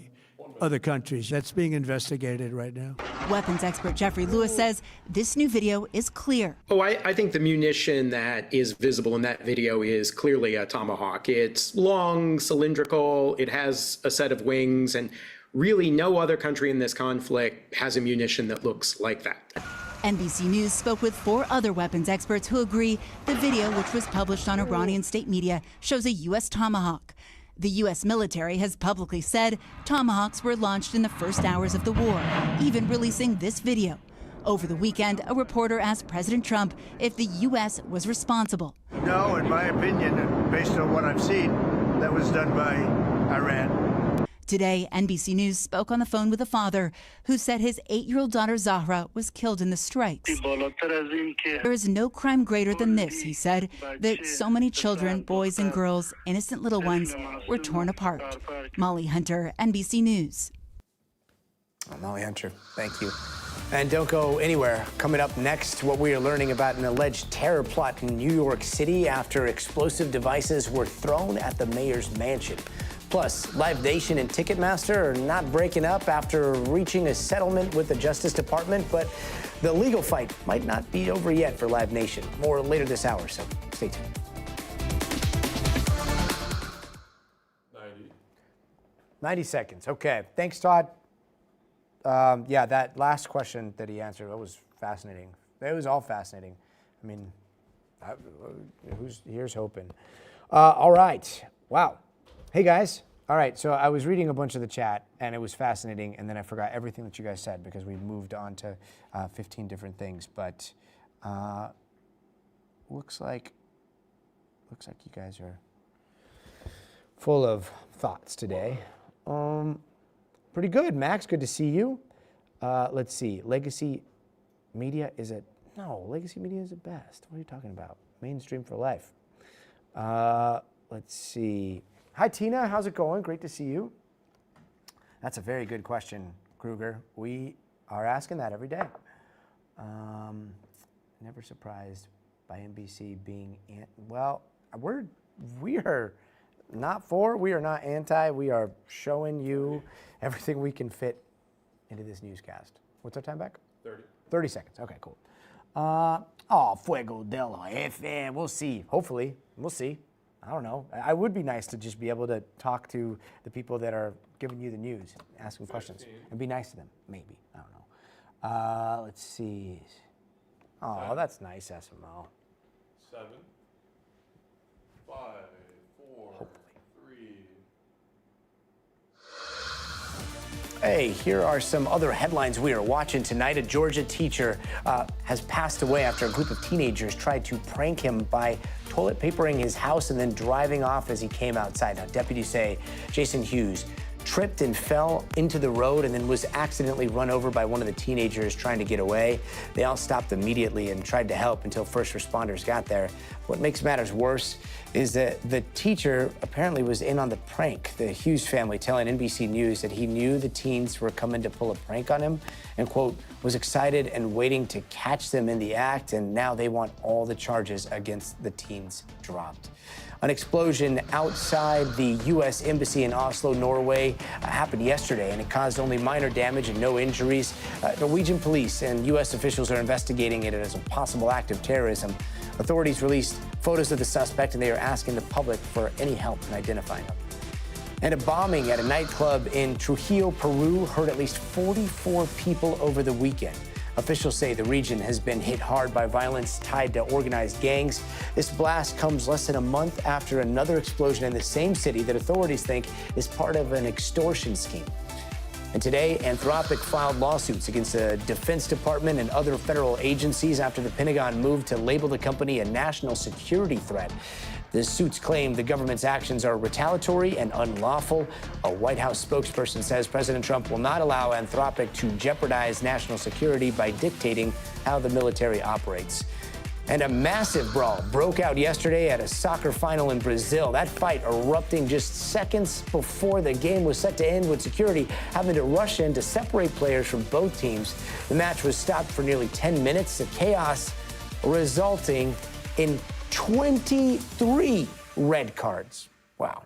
[SPEAKER 2] other countries. That's being investigated right now.
[SPEAKER 9] Weapons expert Jeffrey Lewis says this new video is clear.
[SPEAKER 10] I think the munition that is visible in that video is clearly a Tomahawk. It's long, cylindrical, it has a set of wings, and really no other country in this conflict has a munition that looks like that.
[SPEAKER 9] NBC News spoke with 4 other weapons experts who agree the video, which was published on Iranian state media, shows a U.S. Tomahawk. The U.S. military has publicly said Tomahawks were launched in the first hours of the war, even releasing this video. Over the weekend, a reporter asked President Trump if the U.S. was responsible.
[SPEAKER 2] No, in my opinion, based on what I've seen, that was done by Iran.
[SPEAKER 9] Today, NBC News spoke on the phone with a father who said his 8-year-old daughter Zahra was killed in the strikes. There is no crime greater than this, he said, that so many children, boys and girls, innocent little ones, were torn apart. Molly Hunter, NBC News.
[SPEAKER 1] Molly Hunter, thank you. And don't go anywhere. Coming up next, what we are learning about an alleged terror plot in New York City after explosive devices were thrown at the mayor's mansion. Plus, Live Nation and Ticketmaster are not breaking up after reaching a settlement with the Justice Department, but the legal fight might not be over yet for Live Nation. More later this hour, so stay tuned. 90 seconds. Okay. Thanks, Todd. Yeah, that last question that he answered, that was fascinating. It was all fascinating. I mean, here's hoping. All right. Wow. Hey, guys. All right. So I was reading a bunch of the chat, and it was fascinating, and then I forgot everything that you guys said because we moved on to 15 different things. But looks like you guys are full of thoughts today. Pretty good, Max. Good to see you. Let's see. Legacy Media is it? No, Legacy Media is the best. What are you talking about? Mainstream for life. Let's see. Hi, Tina. How's it going? Great to see you. That's a very good question, Kruger. We are asking that every day. Never surprised by NBC being, well, we are not for, we are not anti, we are showing you everything we can fit into this newscast. What's our time back? 30 seconds. Okay, cool. Fuego del Jefe. We'll see. Hopefully. We'll see. I don't know. I would be nice to just be able to talk to the people that are giving you the news, ask them questions, and be nice to them. Maybe. I don't know. Let's see. Oh, that's nice, SMO.
[SPEAKER 11] 7, 5, 4, 3.
[SPEAKER 1] Hey, here are some other headlines we are watching tonight. A Georgia teacher has passed away after a group of teenagers tried to prank him by toilet papering his house and then driving off as he came outside. Now, deputies say Jason Hughes tripped and fell into the road and then was accidentally run over by one of the teenagers trying to get away. They all stopped immediately and tried to help until first responders got there. What makes matters worse is that the teacher apparently was in on the prank. The Hughes family telling NBC News that he knew the teens were coming to pull a prank on him and, quote, was excited and waiting to catch them in the act, and now they want all the charges against the teens dropped. An explosion outside the U.S. Embassy in Oslo, Norway, happened yesterday, and it caused only minor damage and no injuries. Norwegian police and U.S. officials are investigating it as a possible act of terrorism. Authorities released photos of the suspect, and they are asking the public for any help in identifying him. And a bombing at a nightclub in Trujillo, Peru, hurt at least 44 people over the weekend. Officials say the region has been hit hard by violence tied to organized gangs. This blast comes less than a month after another explosion in the same city that authorities think is part of an extortion scheme. And today, Anthropic filed lawsuits against the Defense Department and other federal agencies after the Pentagon moved to label the company a national security threat. The suits claim the government's actions are retaliatory and unlawful. A White House spokesperson says President Trump will not allow Anthropic to jeopardize national security by dictating how the military operates. And a massive brawl broke out yesterday at a soccer final in Brazil. That fight erupting just seconds before the game was set to end, with security having to rush in to separate players from both teams. The match was stopped for nearly 10 minutes, the chaos resulting in 23 red cards. Wow.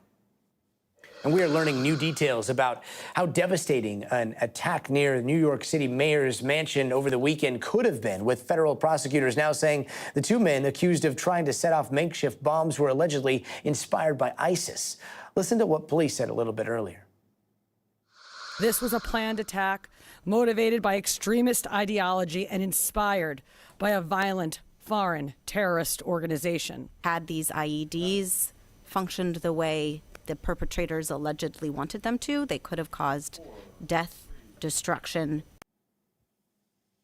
[SPEAKER 1] And we are learning new details about how devastating an attack near New York City mayor's mansion over the weekend could have been, with federal prosecutors now saying the two men accused of trying to set off makeshift bombs were allegedly inspired by ISIS. Listen to what police said a little bit earlier.
[SPEAKER 12] This was a planned attack motivated by extremist ideology and inspired by a violent foreign terrorist organization.
[SPEAKER 13] Had these IEDs functioned the way the perpetrators allegedly wanted them to, they could have caused death, destruction.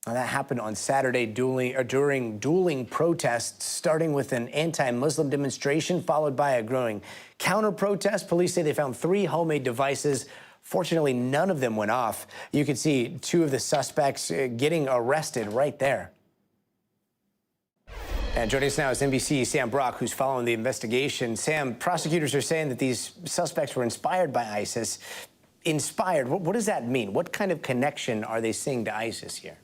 [SPEAKER 1] Now, that happened on Saturday during dueling protests, starting with an anti-Muslim demonstration, followed by a growing counter-protest. Police say they found 3 homemade devices. Fortunately, none of them went off. You can see 2 of the suspects getting arrested right there. And joining us now is NBC's Sam Brock, who's following the investigation. Sam, prosecutors are saying that these suspects were inspired by ISIS. Inspired, what does that mean? What kind of connection are they seeing to ISIS here?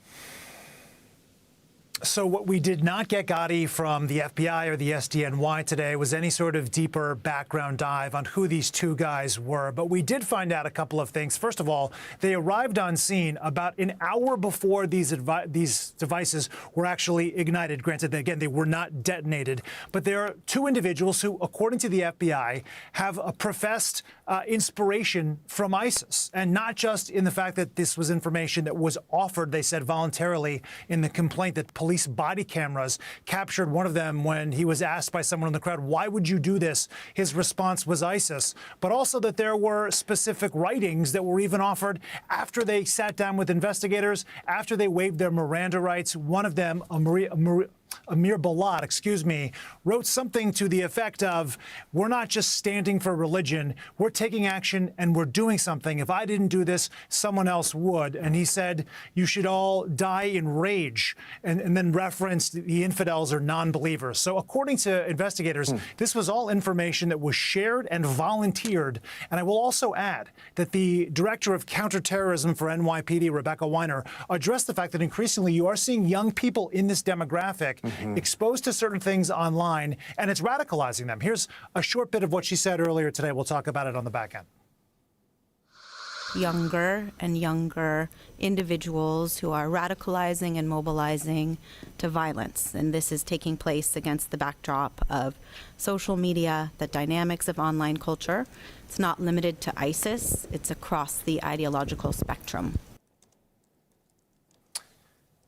[SPEAKER 14] So what we did not get, Gotti, from the FBI or the SDNY today was any sort of deeper background dive on who these two guys were. But we did find out a couple of things. First of all, they arrived on scene about an hour before these devices were actually ignited. Granted, again, they were not detonated. But there are two individuals who, according to the FBI, have a professed inspiration from ISIS. And not just in the fact that this was information that was offered, they said, voluntarily in the complaint that police body cameras captured one of them when he was asked by someone in the crowd, why would you do this? His response was ISIS. But also that there were specific writings that were even offered after they sat down with investigators, after they waived their Miranda rights. One of them, Amir Balad, wrote something to the effect of, we're not just standing for religion, we're taking action and we're doing something. If I didn't do this, someone else would. And he said, you should all die in rage, and then referenced the infidels or non-believers. So according to investigators, this was all information that was shared and volunteered. And I will also add that the director of counterterrorism for NYPD, Rebecca Weiner, addressed the fact that increasingly you are seeing young people in this demographic exposed to certain things online, and it's radicalizing them. Here's a short bit of what she said earlier today. We'll talk about it on the back end.
[SPEAKER 13] Younger and younger individuals who are radicalizing and mobilizing to violence. And this is taking place against the backdrop of social media, the dynamics of online culture. It's not limited to ISIS, it's across the ideological spectrum.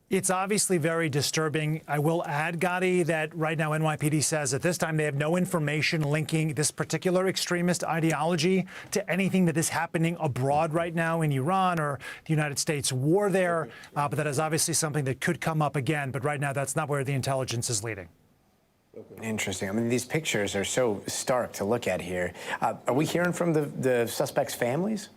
[SPEAKER 14] It's obviously very disturbing. I will add, Gotti, that right now NYPD says at this time they have no information linking this particular extremist ideology to anything that is happening abroad right now in Iran or the United States war there. But that is obviously something that could come up again. But right now, that's not where the intelligence is leading.
[SPEAKER 1] Interesting. I mean, these pictures are so stark to look at here. Are we hearing from the suspects' families?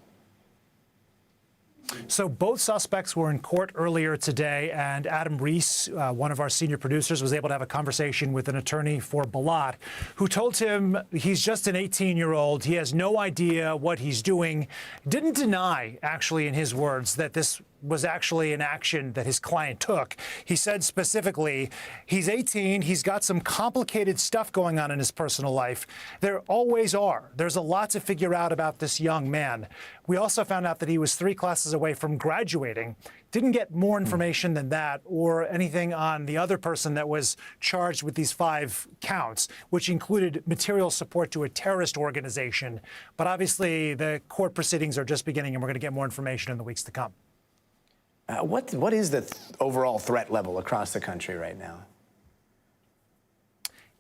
[SPEAKER 14] So both suspects were in court earlier today, and Adam Reese, one of our senior producers, was able to have a conversation with an attorney for Balad, who told him he's just an 18-year-old. He has no idea what he's doing. Didn't deny, actually, in his words, that this was actually an action that his client took. He said specifically, he's 18, he's got some complicated stuff going on in his personal life. There always are. There's a lot to figure out about this young man. We also found out that he was 3 classes away from graduating. Didn't get more information than that or anything on the other person that was charged with these 5 counts, which included material support to a terrorist organization. But obviously, the court proceedings are just beginning, and we're going to get more information in the weeks to come.
[SPEAKER 1] What is the overall threat level across the country right now?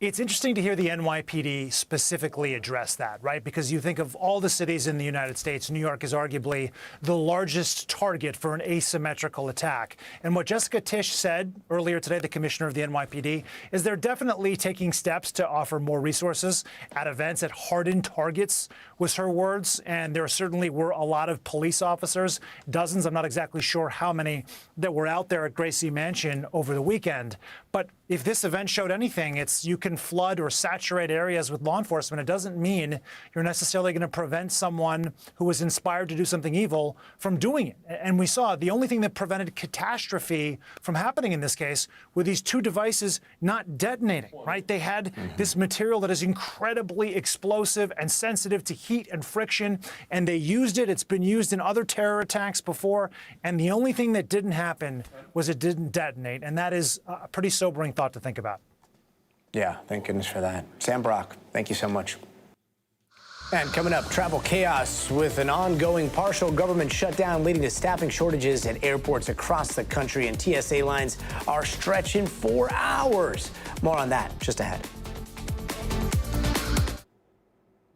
[SPEAKER 14] It's interesting to hear the NYPD specifically address that, right? Because you think of all the cities in the United States, New York is arguably the largest target for an asymmetrical attack. And what Jessica Tisch said earlier today, the commissioner of the NYPD, is they're definitely taking steps to offer more resources at events, at hardened targets, was her words. And there certainly were a lot of police officers, dozens, I'm not exactly sure how many, that were out there at Gracie Mansion over the weekend. But if this event showed anything, it's you can flood or saturate areas with law enforcement. It doesn't mean you're necessarily going to prevent someone who was inspired to do something evil from doing it. And we saw the only thing that prevented catastrophe from happening in this case were these 2 devices not detonating, right? They had this material that is incredibly explosive and sensitive to heat and friction, and they used it. It's been used in other terror attacks before, and the only thing that didn't happen was it didn't detonate, and that is a pretty sobering thought to think about.
[SPEAKER 1] Yeah, thank goodness for that. Sam Brock, thank you so much. And coming up, travel chaos with an ongoing partial government shutdown leading to staffing shortages at airports across the country, and TSA lines are stretching 4 hours. More on that just ahead.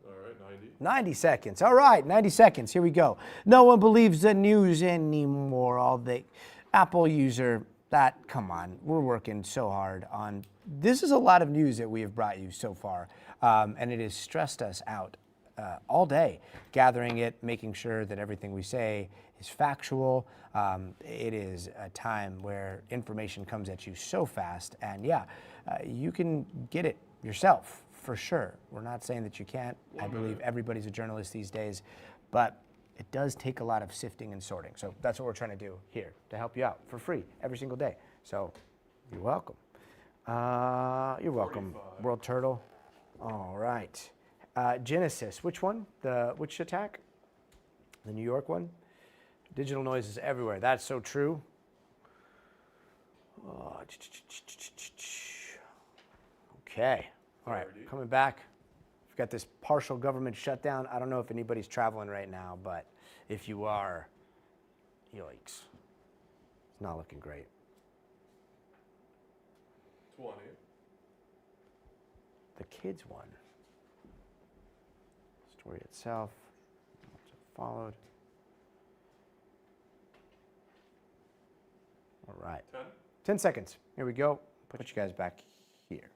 [SPEAKER 11] All right,
[SPEAKER 1] 90 seconds. All right, 90 seconds. Here we go. No one believes the news anymore. All the Apple user, come on. We're working so hard on this. Is a lot of news that we have brought you so far, and it has stressed us out all day, gathering it, making sure that everything we say is factual. It is a time where information comes at you so fast, and you can get it yourself for sure. We're not saying that you can't. I believe everybody's a journalist these days, but it does take a lot of sifting and sorting. So that's what we're trying to do here to help you out for free every single day. So You're welcome. You're welcome,
[SPEAKER 11] 45.
[SPEAKER 1] World Turtle. All right. Genesis, which one? Which attack? The New York one? Digital noises everywhere. That's so true. Okay. All right. Coming back. We've got this partial government shutdown. I don't know if anybody's traveling right now, but if you are, yikes. It's not looking great.
[SPEAKER 11] 20.
[SPEAKER 1] The kids one. Story itself. Followed. All right.
[SPEAKER 11] 10.
[SPEAKER 1] 10 seconds. Here we go. Put you guys back here.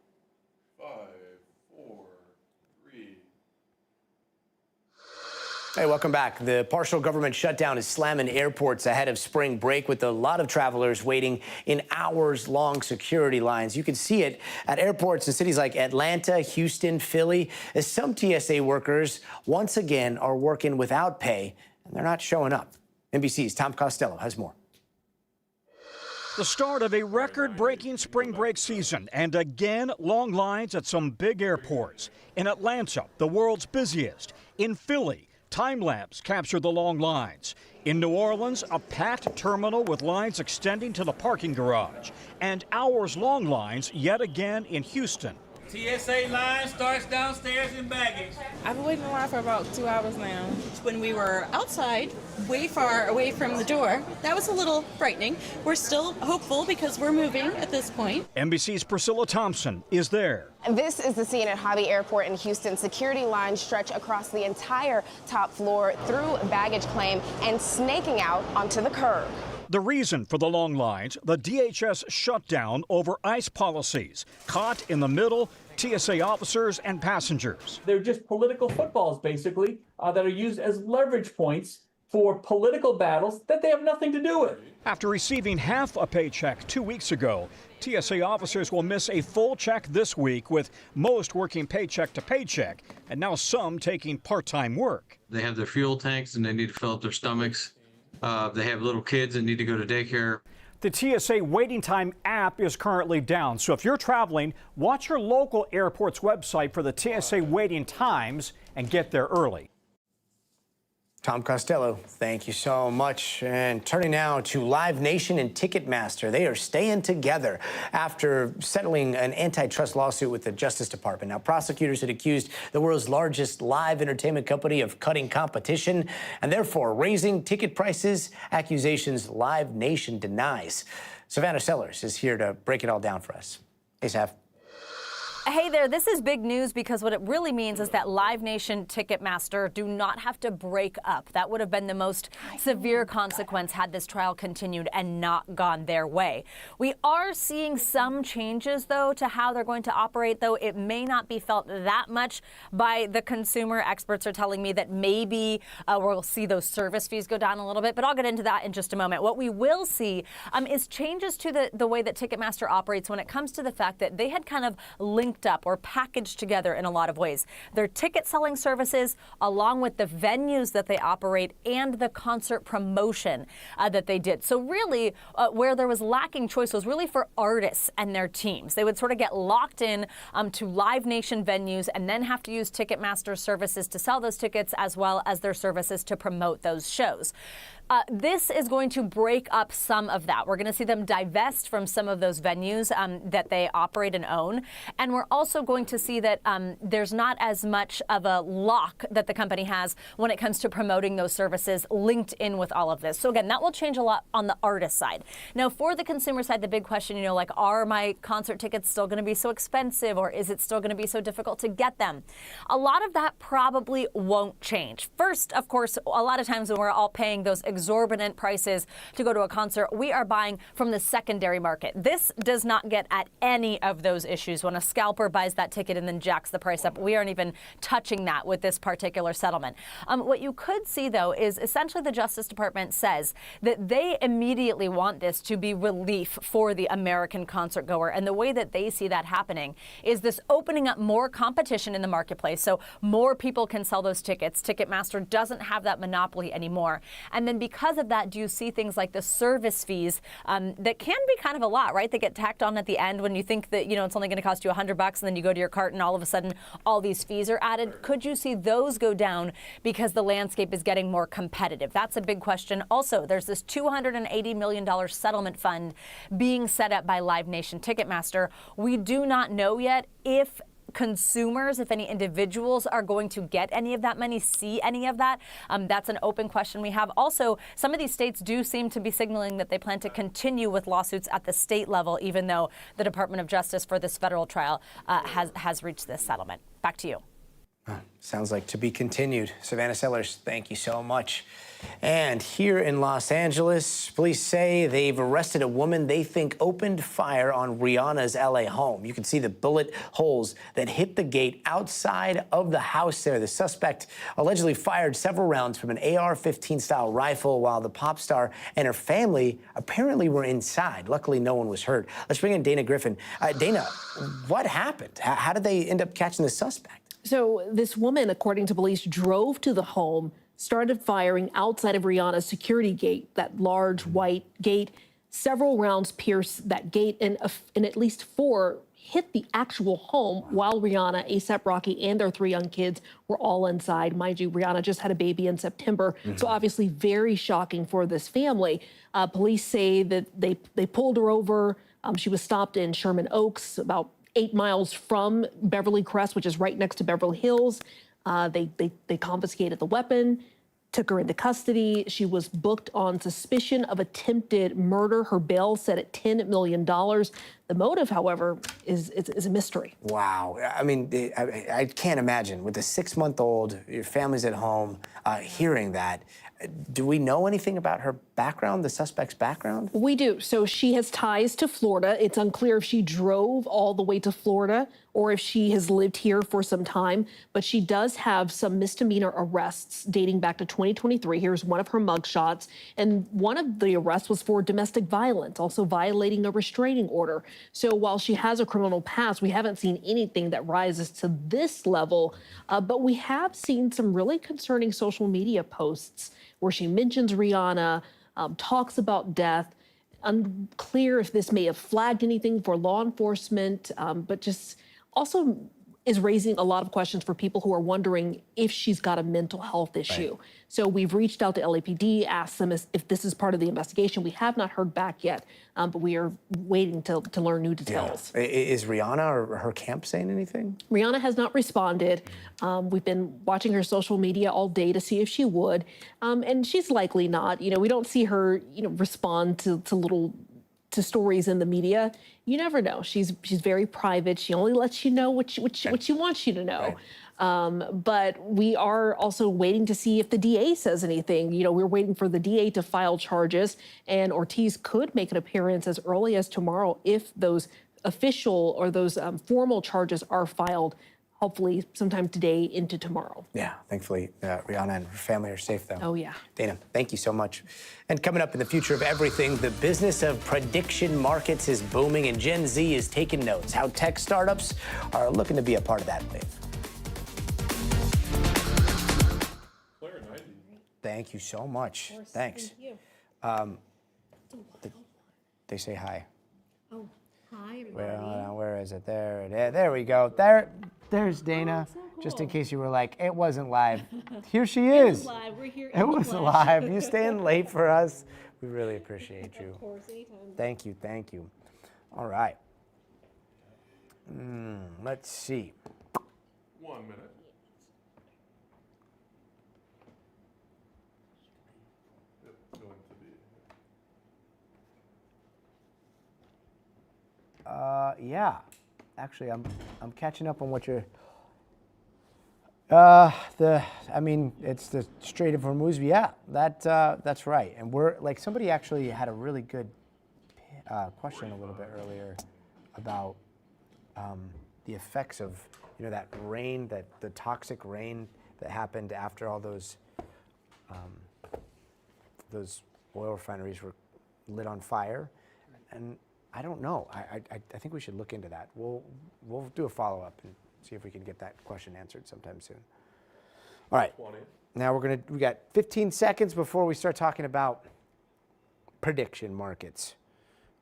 [SPEAKER 11] 5, 4, 3.
[SPEAKER 1] Hey, welcome back. The partial government shutdown is slamming airports ahead of spring break with a lot of travelers waiting in hours-long security lines. You can see it at airports in cities like Atlanta, Houston, Philly, as some TSA workers once again are working without pay, and they're not showing up. NBC's Tom Costello has more.
[SPEAKER 15] The start of a record-breaking spring break season, and again, long lines at some big airports. In Atlanta, the world's busiest. In Philly, time-lapse captured the long lines. In New Orleans, a packed terminal with lines extending to the parking garage. And hours-long lines yet again in Houston.
[SPEAKER 16] TSA line starts downstairs in baggage.
[SPEAKER 17] I've been waiting in line for about 2 hours now. When we were outside, way far away from the door, that was a little frightening. We're still hopeful because we're moving at this point.
[SPEAKER 15] NBC's Priscilla Thompson is there.
[SPEAKER 18] This is the scene at Hobby Airport in Houston. Security lines stretch across the entire top floor through baggage claim and snaking out onto the curb.
[SPEAKER 15] The reason for the long lines, the DHS shutdown over ICE policies. Caught in the middle, TSA officers and passengers.
[SPEAKER 16] They're just political footballs, basically, that are used as leverage points for political battles that they have nothing to do with.
[SPEAKER 15] After receiving half a paycheck 2 weeks ago, TSA officers will miss a full check this week, with most working paycheck to paycheck, and now some taking part-time work.
[SPEAKER 19] They have their fuel tanks and they need to fill up their stomachs. They have little kids that need to go to daycare.
[SPEAKER 15] The TSA waiting time app is currently down, so if you're traveling, watch your local airport's website for the TSA waiting times and get there early.
[SPEAKER 1] Tom Costello, thank you so much. And turning now to Live Nation and Ticketmaster. They are staying together after settling an antitrust lawsuit with the Justice Department. Now, prosecutors had accused the world's largest live entertainment company of cutting competition and therefore raising ticket prices, accusations Live Nation denies. Savannah Sellers is here to break it all down for us. Hey, Sav.
[SPEAKER 20] Hey there, this is big news because what it really means is that Live Nation Ticketmaster do not have to break up. That would have been the most severe consequence had this trial continued and not gone their way. We are seeing some changes, though, to how they're going to operate, though it may not be felt that much by the consumer. Experts are telling me that maybe we'll see those service fees go down a little bit, but I'll get into that in just a moment. What we will see is changes to the way that Ticketmaster operates when it comes to the fact that they had kind of linked up or packaged together in a lot of ways. Their ticket selling services, along with the venues that they operate and the concert promotion that they did. So really, where there was lacking choice was really for artists and their teams. They would sort of get locked in to Live Nation venues and then have to use Ticketmaster services to sell those tickets as well as their services to promote those shows. This is going to break up some of that. We're going to see them divest from some of those venues that they operate and own. And we're also going to see that there's not as much of a lock that the company has when it comes to promoting those services linked in with all of this. So again, that will change a lot on the artist side. Now, for the consumer side, the big question, like, are my concert tickets still going to be so expensive, or is it still going to be so difficult to get them? A lot of that probably won't change. First, of course, a lot of times when we're all paying those exorbitant prices to go to a concert, we are buying from the secondary market. This does not get at any of those issues. When a scalper buys that ticket and then jacks the price up, we aren't even touching that with this particular settlement. What you could see, though, is essentially the Justice Department says that they immediately want this to be relief for the American concert goer. And the way that they see that happening is this opening up more competition in the marketplace, so more people can sell those tickets. Ticketmaster doesn't have that monopoly anymore. And then because of that, do you see things like the service fees that can be kind of a lot, right? They get tacked on at the end when you think that, it's only going to cost you $100 and then you go to your cart and all of a sudden all these fees are added. Could you see those go down because the landscape is getting more competitive? That's a big question. Also, there's this $280 million settlement fund being set up by Live Nation Ticketmaster. We do not know yet if consumers, if any individuals are going to get any of that money, see any of that. That's an open question we have. Also, some of these states do seem to be signaling that they plan to continue with lawsuits at the state level, even though the Department of Justice for this federal trial has reached this settlement. Back to you.
[SPEAKER 1] Sounds like to be continued. Savannah Sellers, thank you so much. And here in Los Angeles, police say they've arrested a woman they think opened fire on Rihanna's LA home. You can see the bullet holes that hit the gate outside of the house there. The suspect allegedly fired several rounds from an AR-15 style rifle while the pop star and her family apparently were inside. Luckily, no one was hurt. Let's bring in Dana Griffin. Dana, what happened? How did they end up catching the suspect?
[SPEAKER 21] So this woman, according to police, drove to the home, started firing outside of Rihanna's security gate, that large white gate. Several rounds pierced that gate, and at least 4 hit the actual home while Rihanna, A$AP Rocky, and their 3 young kids were all inside. Mind you, Rihanna just had a baby in September, so obviously very shocking for this family. Police say that they pulled her over. She was stopped in Sherman Oaks, about 8 miles from Beverly Crest, which is right next to Beverly Hills. They confiscated the weapon, took her into custody. She was booked on suspicion of attempted murder. Her bail set at $10 million. The motive, however, is a mystery.
[SPEAKER 1] Wow. I mean, I can't imagine with a 6-month-old, your family's at home, hearing that. Do we know anything about her background, the suspect's background?
[SPEAKER 21] We do. So she has ties to Florida. It's unclear if she drove all the way to Florida or if she has lived here for some time, but she does have some misdemeanor arrests dating back to 2023. Here's one of her mugshots. And one of the arrests was for domestic violence, also violating a restraining order. So while she has a criminal past, we haven't seen anything that rises to this level, but we have seen some really concerning social media posts where she mentions Rihanna, talks about death. Unclear if this may have flagged anything for law enforcement, but just also is raising a lot of questions for people who are wondering if she's got a mental health issue. Right. So we've reached out to LAPD, asked them if this is part of the investigation. We have not heard back yet, but we are waiting to learn new details.
[SPEAKER 1] Yeah. Is Rihanna or her camp saying anything?
[SPEAKER 21] Rihanna has not responded. We've been watching her social media all day to see if she would, and she's likely not. We don't see her, respond to stories in the media. You never know. She's very private. She only lets you know what she wants you to know. Right. But we are also waiting to see if the DA says anything. We're waiting for the DA to file charges, and Ortiz could make an appearance as early as tomorrow if those official or those formal charges are filed. Hopefully sometime today into tomorrow.
[SPEAKER 1] Yeah, thankfully, Rihanna and her family are safe, though.
[SPEAKER 21] Oh, yeah.
[SPEAKER 1] Dana, thank you so much. And coming up in the future of everything, the business of prediction markets is booming, and Gen Z is taking notes. How tech startups are looking to be a part of that wave. Thank you so much. Thanks.
[SPEAKER 21] Thank you.
[SPEAKER 1] They say hi.
[SPEAKER 21] Oh, hi, everybody.
[SPEAKER 1] Where is it? There it is. There we go. There's Dana.
[SPEAKER 21] Oh, so cool.
[SPEAKER 1] Just in case you were like, it wasn't live. Here she is.
[SPEAKER 21] It was live. We're here.
[SPEAKER 1] It was live. You staying late for us. We really appreciate you.
[SPEAKER 21] Of course, anytime.
[SPEAKER 1] Thank you. Thank you. All right. Let's see.
[SPEAKER 11] 1 minute.
[SPEAKER 1] Yeah. Actually, I'm catching up on what you're. It's the Strait of Hormuz. Yeah, that's right. And we're like, somebody actually had a really good question a little bit earlier about the effects of that rain, the toxic rain that happened after all those oil refineries were lit on fire, and I don't know. I think we should look into that. We'll do a follow-up and see if we can get that question answered sometime soon. All right. Now we got 15 seconds before we start talking about prediction markets.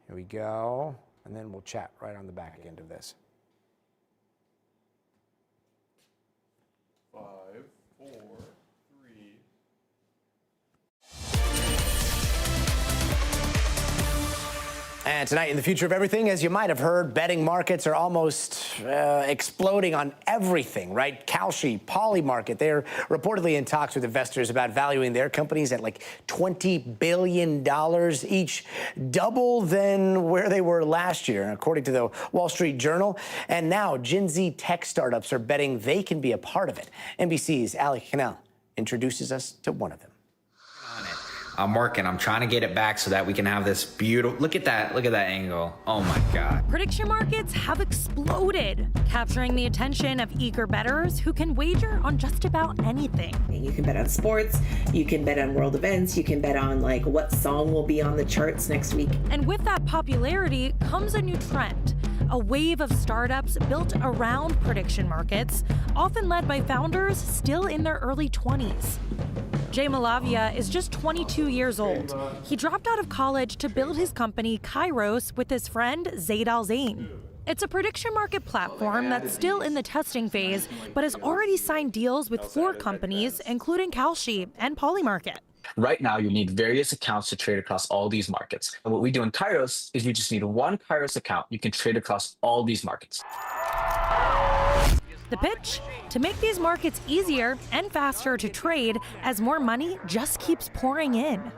[SPEAKER 1] Here we go. And then we'll chat right on the back end of this.
[SPEAKER 11] 5, 4, 3.
[SPEAKER 1] And tonight in the Future of Everything, as you might have heard, betting markets are almost exploding on everything, right? Kalshi, Polymarket, they're reportedly in talks with investors about valuing their companies at like $20 billion each, double than where they were last year, according to the Wall Street Journal. And now Gen Z tech startups are betting they can be a part of it. NBC's Ali Canal introduces us to one of them.
[SPEAKER 3] I'm working. I'm trying to get it back so that we can have this beautiful, look at that angle. Oh my God.
[SPEAKER 22] Prediction markets have exploded, capturing the attention of eager bettors who can wager on just about anything.
[SPEAKER 23] You can bet on sports, you can bet on world events, you can bet on like what song will be on the charts next week.
[SPEAKER 22] And with that popularity comes a new trend, a wave of startups built around prediction markets, often led by founders still in their early 20s. Jay Malavia is just 22 years old. He dropped out of college to build his company Kairos with his friend Zaid Al-Zain. It's a prediction market platform that's still in the testing phase, but has already signed deals with 4 companies, including Kalshi and Polymarket.
[SPEAKER 24] Right now, you need various accounts to trade across all these markets. And what we do in Kairos is you just need one Kairos account. You can trade across all these markets.
[SPEAKER 22] The pitch? To make these markets easier and faster to trade as more money just keeps pouring in.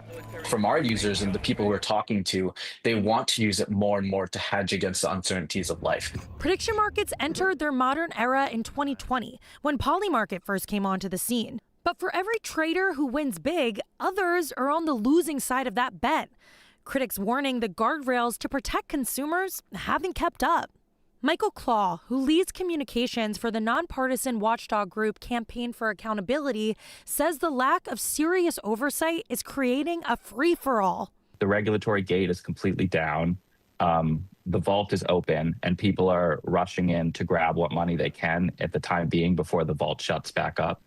[SPEAKER 24] From our users and the people we're talking to, they want to use it more and more to hedge against the uncertainties of life.
[SPEAKER 22] Prediction markets entered their modern era in 2020 when Polymarket first came onto the scene. But for every trader who wins big, others are on the losing side of that bet. Critics warning the guardrails to protect consumers haven't kept up. Michael Claw, who leads communications for the nonpartisan watchdog group Campaign for Accountability, says the lack of serious oversight is creating a free-for-all.
[SPEAKER 25] The regulatory gate is completely down. The vault is open, and people are rushing in to grab what money they can at the time being before the vault shuts back up.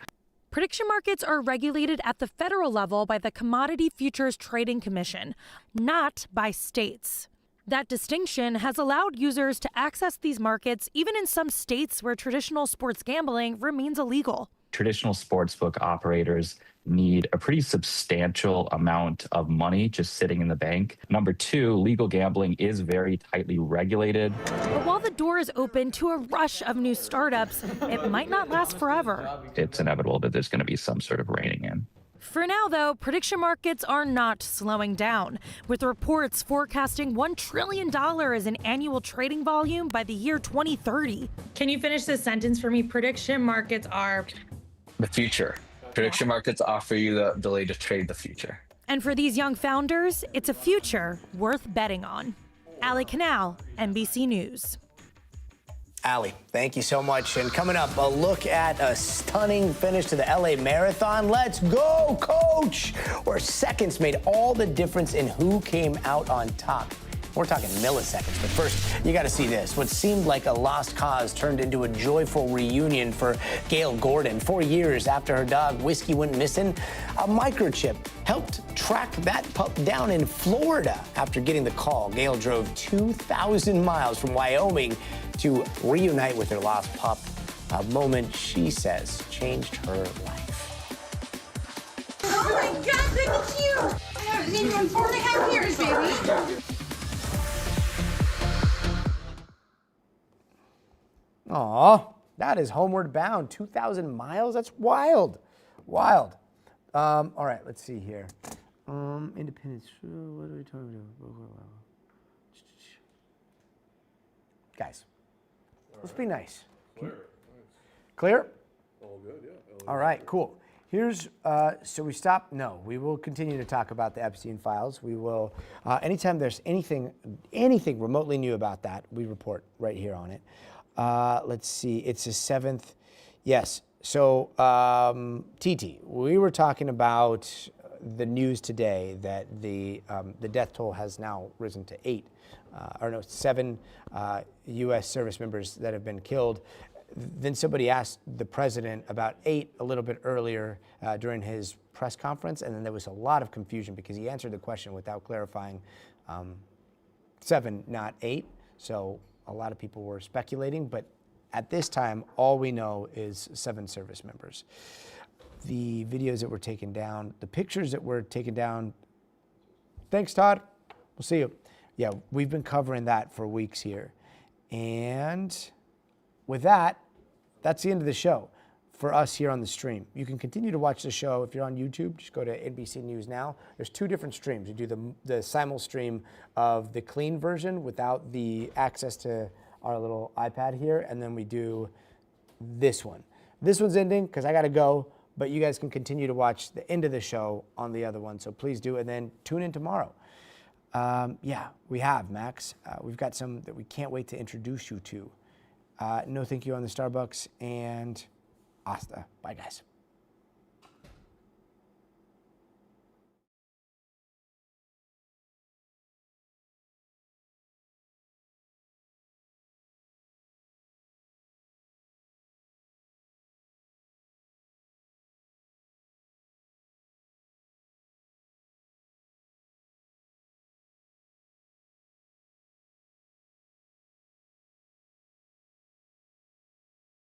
[SPEAKER 22] Prediction markets are regulated at the federal level by the Commodity Futures Trading Commission, not by states. That distinction has allowed users to access these markets even in some states where traditional sports gambling remains illegal.
[SPEAKER 25] Traditional sportsbook operators need a pretty substantial amount of money just sitting in the bank. Number 2, legal gambling is very tightly regulated.
[SPEAKER 22] But while the door is open to a rush of new startups, it might not last forever.
[SPEAKER 25] It's inevitable that there's going to be some sort of reining in.
[SPEAKER 22] For now, though, prediction markets are not slowing down, with reports forecasting $1 trillion in annual trading volume by the year 2030. Can you finish this sentence for me? Prediction markets are
[SPEAKER 24] The future. Prediction markets offer you the ability to trade the future.
[SPEAKER 22] And for these young founders, it's a future worth betting on. Ali Canal, NBC News.
[SPEAKER 1] Ali, thank you so much. And coming up, a look at a stunning finish to the LA Marathon. Let's go, coach! Where seconds made all the difference in who came out on top. We're talking milliseconds, but first, you gotta see this. What seemed like a lost cause turned into a joyful reunion for Gail Gordon. 4 years after her dog Whiskey went missing, a microchip helped track that pup down in Florida. After getting the call, Gail drove 2,000 miles from Wyoming to reunite with her lost pup, a moment she says changed her life.
[SPEAKER 26] Oh my God, look at you! I haven't seen you in 4.5 years, baby.
[SPEAKER 1] Aw, that is homeward bound. 2,000 miles? That's wild. Wild. All right, let's see here. Independence. What are we talking about? Guys, let's be nice. Clear?
[SPEAKER 11] All good, yeah.
[SPEAKER 1] All right, cool. Here's, so we stop? No, we will continue to talk about the Epstein files. We will, anytime there's anything remotely new about that, we report right here on it. Let's see, it's the 7th. Yes, so TT, we were talking about the news today that the death toll has now risen to 7 U.S. service members that have been killed. Then somebody asked the president about 8 a little bit earlier during his press conference, and then there was a lot of confusion because he answered the question without clarifying 7, not 8. So a lot of people were speculating, but at this time, all we know is 7 service members. The videos that were taken down, the pictures that were taken down. Thanks, Todd. We'll see you. Yeah, we've been covering that for weeks here. And with that, that's the end of the show for us here on the stream. You can continue to watch the show. If you're on YouTube, just go to NBC News Now. There's 2 different streams. You do the simul stream of the clean version without the access to our little iPad here, and then we do this one. This one's ending because I got to go, but you guys can continue to watch the end of the show on the other one, so please do, and then tune in tomorrow. Yeah, we have, Max. We've got some that we can't wait to introduce you to. No thank you on the Starbucks, and hasta. Bye, guys.